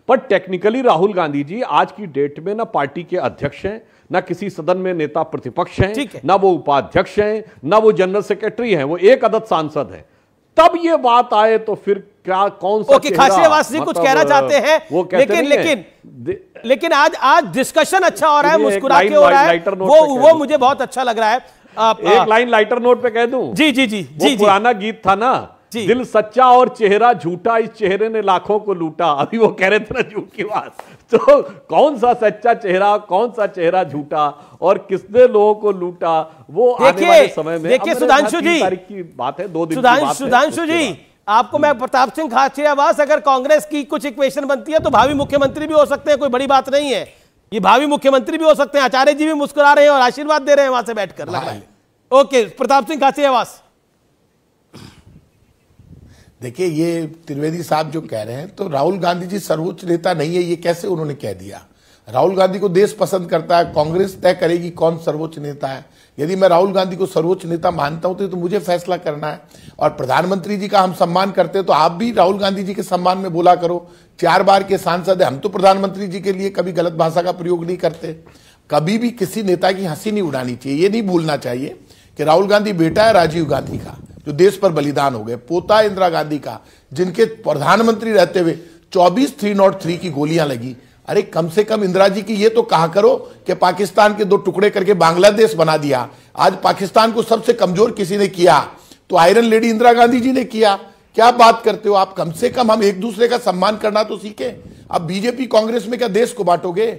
पर टेक्निकली राहुल गांधी जी आज की डेट में ना पार्टी के अध्यक्ष हैं, ना किसी सदन में नेता प्रतिपक्ष हैं, ना वो उपाध्यक्ष हैं, ना वो जनरल सेक्रेटरी हैं, वो एक अदद सांसद हैं। तब ये बात आए तो फिर क्या कौन सा खासियावास जी कुछ कहना चाहते हैं, वो लेकिन आज डिस्कशन अच्छा हो रहा है, मुस्कुरा के हो रहा है, वो मुझे बहुत अच्छा लग रहा है। एक लाइन लाइटर नोट पे कह दूं? जी पुराना गीत था ना, दिल सच्चा और चेहरा झूठा, इस चेहरे ने लाखों को लूटा। अभी वो कह रहे थे ना झूठ की बात, तो कौन सा सच्चा चेहरा, कौन सा चेहरा झूठा और किसने लोगों को लूटा, वो आने वाले समय में। देखिए सुधांशु जी, तारीख की बात है, 2 दिन की बात है। सुधांशु जी, आपको मैं प्रताप सिंह खाचरियावास, अगर कांग्रेस की कुछ इक्वेशन बनती है तो भावी मुख्यमंत्री भी हो सकते हैं, कोई बड़ी बात नहीं है, ये भावी मुख्यमंत्री भी हो सकते हैं। आचार्य जी भी मुस्कुरा रहे हैं और आशीर्वाद दे रहे हैं वहां से बैठकर। ओके, प्रताप सिंह खाचरियावास। देखिए ये त्रिवेदी साहब जो कह रहे हैं, तो राहुल गांधी जी सर्वोच्च नेता नहीं है, ये कैसे उन्होंने कह दिया? राहुल गांधी को देश पसंद करता है, कांग्रेस तय करेगी कौन सर्वोच्च नेता है। यदि मैं राहुल गांधी को सर्वोच्च नेता मानता हूं तो मुझे फैसला करना है। और प्रधानमंत्री जी का हम सम्मान करते हैं तो आप भी राहुल गांधी जी के सम्मान में बोला करो। 4 बार के सांसद है, हम तो प्रधानमंत्री जी के लिए कभी गलत भाषा का प्रयोग नहीं करते। कभी भी किसी नेता की हंसी नहीं उड़ानी चाहिए। ये नहीं भूलना चाहिए कि राहुल गांधी बेटा है राजीव गांधी का, जो देश पर बलिदान हो गए, पोता इंदिरा गांधी का, जिनके प्रधानमंत्री रहते हुए 24 303 की गोलियां लगी। अरे कम से कम इंदिरा जी की ये तो कहा करो कि पाकिस्तान के 2 टुकड़े करके बांग्लादेश बना दिया। आज पाकिस्तान को सबसे कमजोर किसी ने किया तो आयरन लेडी इंदिरा गांधी जी ने किया। क्या बात करते हो आप? कम से कम हम एक दूसरे का सम्मान करना तो सीखे। अब बीजेपी कांग्रेस में क्या देश को बांटोगे?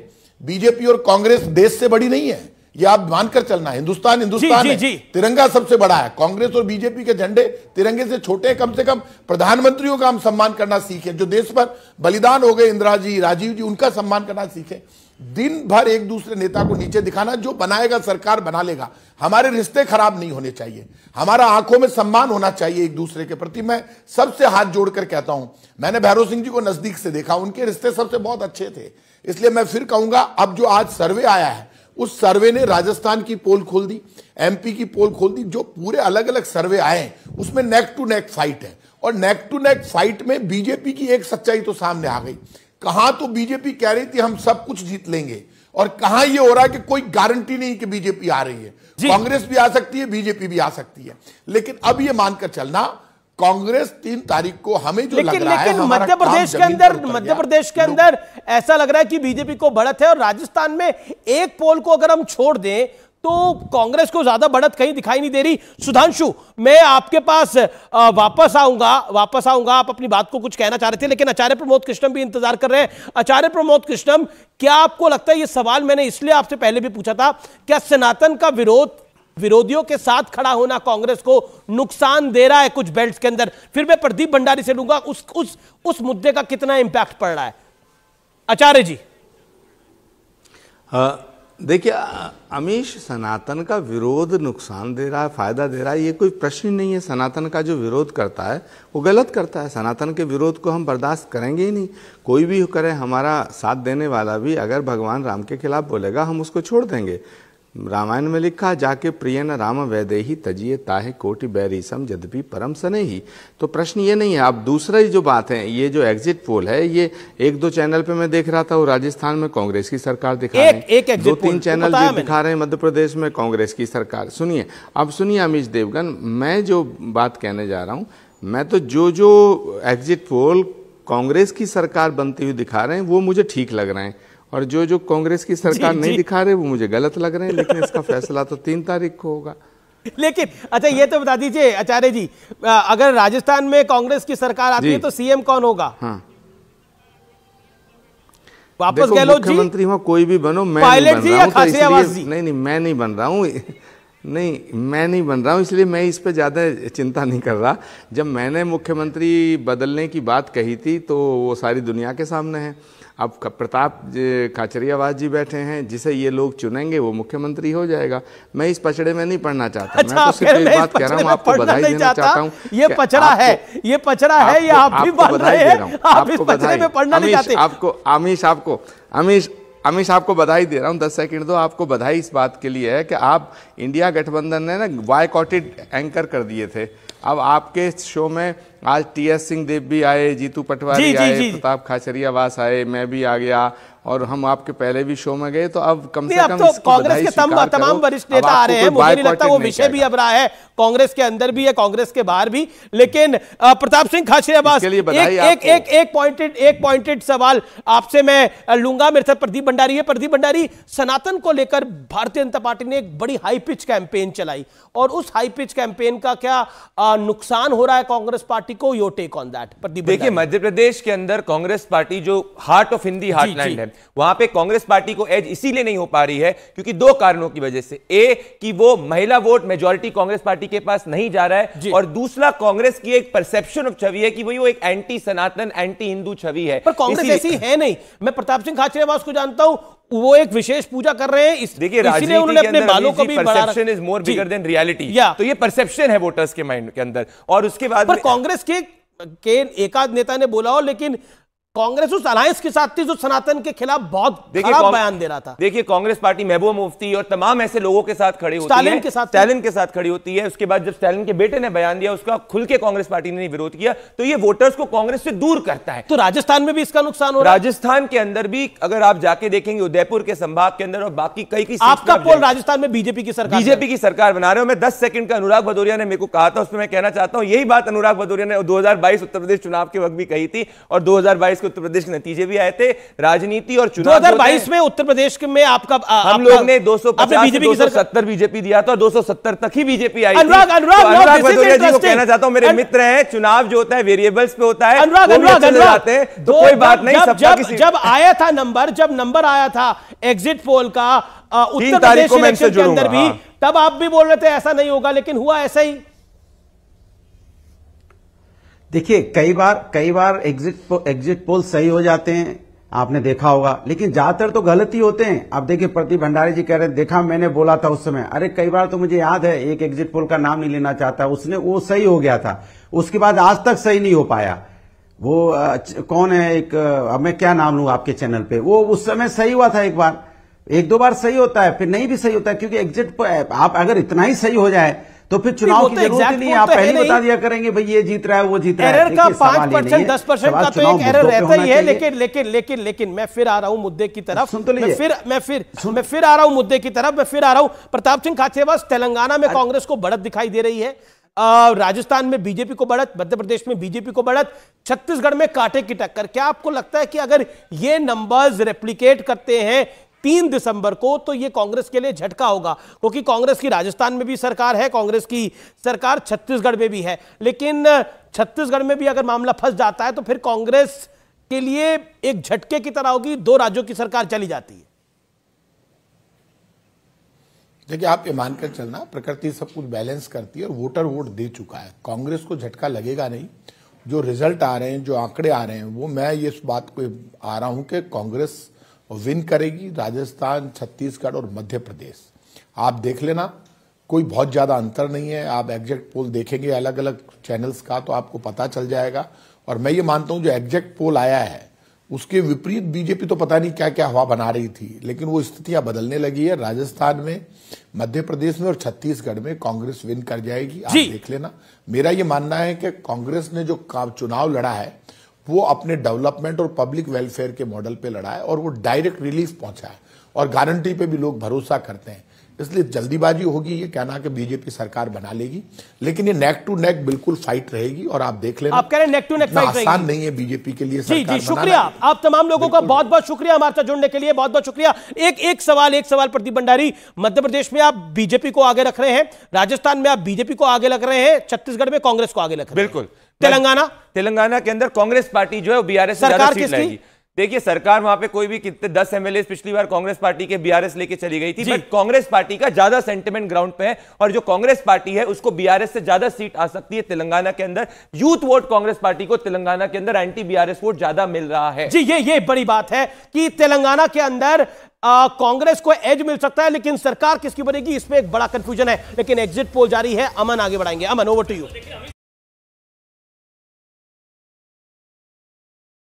बीजेपी और कांग्रेस देश से बड़ी नहीं है, ये आप मानकर चलना। हिंदुस्तान है, तिरंगा सबसे बड़ा है। कांग्रेस और बीजेपी के झंडे तिरंगे से छोटे हैं। कम से कम प्रधानमंत्रियों का हम सम्मान करना सीखें, जो देश पर बलिदान हो गए, इंदिरा जी, राजीव जी, उनका सम्मान करना सीखें। दिन भर एक दूसरे नेता को नीचे दिखाना, जो बनाएगा सरकार बना लेगा। हमारे रिश्ते खराब नहीं होने चाहिए, हमारा आंखों में सम्मान होना चाहिए एक दूसरे के प्रति। मैं सबसे हाथ जोड़कर कहता हूं, मैंने भैरव सिंह जी को नजदीक से देखा, उनके रिश्ते सबसे बहुत अच्छे थे। इसलिए मैं फिर कहूंगा, अब जो आज सर्वे आया है, उस सर्वे ने राजस्थान की पोल खोल दी, एमपी की पोल खोल दी। जो पूरे अलग अलग सर्वे आए हैं उसमें नेक टू नेक फाइट है, और नेक टू नेक फाइट में बीजेपी की एक सच्चाई तो सामने आ गई। कहां तो बीजेपी कह रही थी हम सब कुछ जीत लेंगे, और कहां ये हो रहा है कि कोई गारंटी नहीं कि बीजेपी आ रही है। कांग्रेस भी आ सकती है, बीजेपी भी आ सकती है, लेकिन अब ये मानकर चलना, कांग्रेस 3 तारीख को हमें जो लग रहा है, लेकिन मध्य प्रदेश के अंदर ऐसा लग रहा है कि बीजेपी को बढ़त है। और राजस्थान में एक पोल को अगर हम छोड़ दें तो कांग्रेस को ज्यादा बढ़त कहीं दिखाई नहीं दे रही। सुधांशु, मैं आपके पास वापस आऊंगा। आप अपनी बात को कुछ कहना चाह रहे थे, लेकिन आचार्य प्रमोद कृष्णम भी इंतजार कर रहे हैं। आचार्य प्रमोद कृष्णम, क्या आपको लगता है, ये सवाल मैंने इसलिए आपसे पहले भी पूछा था, क्या सनातन का विरोधियों के साथ खड़ा होना कांग्रेस को नुकसान दे रहा है कुछ बेल्ट्स के अंदर? फिर मैं प्रदीप भंडारी से लूंगा, उस मुद्दे का कितना इंपैक्ट पड़ रहा है? आचार्य जी। देखिए अमीश, सनातन का विरोध नुकसान दे रहा है, फायदा दे रहा है, ये कोई प्रश्न ही नहीं है। सनातन का जो विरोध करता है वो गलत करता है। सनातन के विरोध को हम बर्दाश्त करेंगे ही नहीं, कोई भी करे। हमारा साथ देने वाला भी अगर भगवान राम के खिलाफ बोलेगा हम उसको छोड़ देंगे। रामायण में लिखा, जाके प्रिय न राम वैदेही तजिए ताहे कोटि बैरीसम यद्यपि परम सनेही। तो प्रश्न ये नहीं है। अब दूसरा जो बात है, ये जो एग्जिट पोल है, ये एक दो चैनल पे मैं देख रहा था, वो राजस्थान में कांग्रेस की सरकार दिखा रहे हैं, दो तीन चैनल जो दिखा रहे हैं मध्य प्रदेश में कांग्रेस की सरकार। सुनिए, अब सुनिए अमीश देवगन, मैं जो बात कहने जा रहा हूँ, मैं तो जो एग्जिट पोल कांग्रेस की सरकार बनती हुई दिखा रहे हैं वो मुझे ठीक लग रहे हैं, और जो कांग्रेस की सरकार नहीं दिखा रहे वो मुझे गलत लग रहे हैं। लेकिन इसका फैसला तो 3 तारीख को होगा। लेकिन अच्छा ये तो बता दीजिए आचार्य जी, अगर राजस्थान में कांग्रेस की सरकार आती है तो सीएम कौन होगा? हाँ, वापस गहलोत जी, मुख्यमंत्री हो कोई भी बनो, मैं नहीं बन रहा हूं, तो इसलिए नहीं मैं नहीं बन रहा हूं, नहीं मैं नहीं बन रहा हूं, इसलिए मैं इस पे ज़्यादा चिंता नहीं कर रहा। जब मैंने मुख्यमंत्री बदलने की बात कही थी तो वो सारी दुनिया के सामने है। अब प्रताप खाचरियावास जी बैठे हैं, जिसे ये लोग चुनेंगे वो मुख्यमंत्री हो जाएगा। मैं इस पचड़े में नहीं पढ़ना चाहता। अच्छा, मैं तो सिर्फ एक बात कह रहा हूँ, आपको बधाई देना चाहता हूँ। ये पचड़ा है, ये पचड़ा है, ये आप भी बधाई दे रहा हूँ, आप इस पचड़े में पढ़ना नहीं चाहते। अमीश आपको बधाई दे रहा हूँ, 10 सेकंड दो। आपको बधाई इस बात के लिए है कि आप इंडिया गठबंधन ने ना बॉयकॉटेड एंकर कर दिए थे। अब आपके शो में आज टीएस सिंहदेव भी आए, जीतू पटवारी आए, प्रताप खाचरियावास आए, मैं भी आ गया, और हम आपके पहले भी शो में गए। तो अब कम से कम तो कांग्रेस के तमाम वरिष्ठ नेता आ रहे हैं, मुझे नहीं लगता वो विषय भी अब रहा है, कांग्रेस के अंदर भी है, कांग्रेस के बाहर भी। लेकिन प्रताप सिंह खाचरियावास, एक पॉइंटेड सवाल आपसे मैं लूंगा। मेरे साथ प्रदीप भंडारी है। प्रदीप भंडारी, सनातन को लेकर भारतीय जनता पार्टी ने एक बड़ी हाई पिच कैंपेन चलाई, और उस हाई पिच कैंपेन का क्या नुकसान हो रहा है कांग्रेस पार्टी को? Your take on that Pradeep. देखिए, मध्य प्रदेश के अंदर कांग्रेस पार्टी जो हार्ट ऑफ हिंदी हार्टलैंड है, वहां पे कांग्रेस पार्टी को एज इसीलिए नहीं हो पा रही है क्योंकि 2 कारणों की वजह से। ए कि वो महिला वोट मेजॉरिटी कांग्रेस पार्टी के पास नहीं जा रहा है, और दूसरा कांग्रेस की एक परसेप्शन ऑफ छवि है कि वो एक एंटी सनातन, एंटी हिंदू छवि है। पर कांग्रेस ऐसी है नहीं। मैं प्रताप सिंह खाचरियावास को जानता हूं, वो एक विशेष पूजा कर रहे हैं, देखिए इसलिए उन्होंने अपने बालों को भी perception is more bigger than reality. तो ये परसेप्शन है वोटर्स के माइंड के अंदर। और उसके बाद पर कांग्रेस के एकाध नेता ने बोला हो, लेकिन कांग्रेस उस अलायंस के साथ थी जो सनातन के खिलाफ बहुत खराब बयान दे रहा था। देखिए, कांग्रेस पार्टी महबूबा मुफ्ती और तमाम ऐसे लोगों के साथ खड़ी होती है, स्टालिन के साथ खड़ी होती है। उसके बाद जब स्टालिन के बेटे ने बयान दिया, उसका खुल के कांग्रेस पार्टी ने विरोध किया, तो ये वोटर्स को कांग्रेस से दूर करता है। तो राजस्थान में भी इसका नुकसान हो रहा है। राजस्थान के अंदर भी अगर आप जाके देखेंगे, उदयपुर के संभाग के अंदर और बाकी कई आपका पोल राजस्थान में बीजेपी की सरकार बना रहे हो। मैं 10 सेकंड का अनुराग भदौरिया ने मेरे को कहा था, उसमें मैं कहना चाहता हूं, यही बात अनुराग भदौरिया ने 2022 उत्तर प्रदेश चुनाव के वक्त भी कही थी, और 2022 के उत्तर प्रदेश के नतीजे भी आए थे। राजनीति और चुनाव 2022 में उत्तर प्रदेश में आपका हम लोग ने 270 बीजेपी दिया था, और 270 तक ही बीजेपी आई थी। अनुराग भदौरिया जी को कहना चाहता हूं, मेरे मित्र हैं, चुनाव जो होता है वेरिएबल्स पे होता है, तो कोई बात नहीं। जब आया था जब नंबर आया था एग्जिट पोल का उत्तर प्रदेश इलेक्शन के अंदर भी, तब आप भी बोल रहे थे ऐसा नहीं होगा, लेकिन हुआ ऐसा ही। देखिए, कई बार एग्जिट पोल सही हो जाते हैं, आपने देखा होगा, लेकिन ज्यादातर तो गलत ही होते हैं। आप देखिए, प्रदीप भंडारी जी कह रहे हैं, देखा मैंने बोला था उस समय। अरे कई बार तो मुझे याद है, एक एग्जिट पोल का नाम नहीं लेना चाहता, वो सही हो गया था, उसके बाद आज तक सही नहीं हो पाया। वो कौन है, एक अब मैं क्या नाम लूं आपके चैनल पे, वो उस समय सही हुआ था, एक दो बार सही होता है, फिर नहीं भी सही होता है, क्योंकि एग्जिट आप अगर इतना ही सही हो जाए तो फिर चुनाव की जरूरत ही नहीं। आप पहले बता दिया करेंगे भाई ये जीत रहा है, वो जीत रहा है। एरर का 5% 10% का तो एक एरर रहता ही है। लेकिन मैं फिर आ रहा हूं मुद्दे की तरफ। सुन तो लीजिए, मैं फिर आ रहा हूं मुद्दे की तरफ, मैं फिर आ रहा हूं। प्रताप सिंह खाचरियावास, तेलंगाना में कांग्रेस को बढ़त दिखाई दे रही है, राजस्थान में बीजेपी को बढ़त, मध्य प्रदेश में बीजेपी को बढ़त, छत्तीसगढ़ में कांटे की टक्कर। क्या आपको लगता है कि अगर ये नंबर्स रेप्लिकेट करते हैं 3 दिसंबर को, तो ये कांग्रेस के लिए झटका होगा? क्योंकि कांग्रेस की राजस्थान में भी सरकार है, कांग्रेस की सरकार छत्तीसगढ़ में भी है, लेकिन छत्तीसगढ़ में भी अगर मामला फंस जाता है तो फिर कांग्रेस के लिए एक झटके की तरह होगी, 2 राज्यों की सरकार चली जाती है। देखिए, आप ये मानकर चलना, प्रकृति सब कुछ बैलेंस करती है और वोटर वोट दे चुका है, कांग्रेस को झटका लगेगा नहीं। जो रिजल्ट आ रहे हैं, जो आंकड़े आ रहे हैं, वो मैं ये इस बात को आ रहा हूं कि कांग्रेस विन करेगी राजस्थान, छत्तीसगढ़ और मध्य प्रदेश। आप देख लेना, कोई बहुत ज्यादा अंतर नहीं है। आप एग्जैक्ट पोल देखेंगे अलग अलग चैनल्स का तो आपको पता चल जाएगा। और मैं ये मानता हूं जो एग्जैक्ट पोल आया है उसके विपरीत बीजेपी तो पता नहीं क्या क्या हवा बना रही थी, लेकिन वो स्थितियां बदलने लगी है। राजस्थान में, मध्य प्रदेश में और छत्तीसगढ़ में कांग्रेस विन कर जाएगी, आप देख लेना। मेरा ये मानना है कि कांग्रेस ने जो चुनाव लड़ा है वो अपने डेवलपमेंट और पब्लिक वेलफेयर के मॉडल पे लड़ा है और वो डायरेक्ट रिलीफ पहुंचा है और गारंटी पे भी लोग भरोसा करते हैं। इसलिए जल्दीबाजी होगी ये कहना कि बीजेपी सरकार बना लेगी, लेकिन ये नेक टू नेक बिल्कुल फाइट रहेगी और आप देख लेना। आप कह रहे हैं नेक टू नेक फाइट रहेगी, आसान नहीं है बीजेपी के लिए सरकार। जी शुक्रिया, आप तमाम लोगों का बहुत बहुत शुक्रिया हमारे साथ जुड़ने के लिए, बहुत बहुत शुक्रिया। एक सवाल प्रदीप भंडारी, मध्य प्रदेश में आप बीजेपी को आगे रख रहे हैं, राजस्थान में आप बीजेपी को आगे रख रहे हैं, छत्तीसगढ़ में कांग्रेस को आगे रख रहे हैं। बिल्कुल। तेलंगाना के अंदर कांग्रेस पार्टी जो है बीआरएस से ज्यादा सीट लाएगी। देखिए सरकार वहां पे कोई भी कितने 10 एमएलए पिछली बार कांग्रेस पार्टी के बीआरएस लेके चली गई थी, बट कांग्रेस पार्टी का ज्यादा सेंटिमेंट ग्राउंड पे है और जो कांग्रेस पार्टी है उसको बीआरएस से ज्यादा सीट आ सकती है तेलंगाना के अंदर। यूथ वोट कांग्रेस पार्टी को तेलंगाना के अंदर एंटी बीआरएस वोट ज्यादा मिल रहा है। जी ये बड़ी बात है कि तेलंगाना के अंदर कांग्रेस को एज मिल सकता है, लेकिन सरकार किसकी बनेगी इसमें एक बड़ा कंफ्यूजन है। लेकिन एग्जिट पोल जारी है, अमन आगे बढ़ाएंगे। अमन, ओवर टू यू।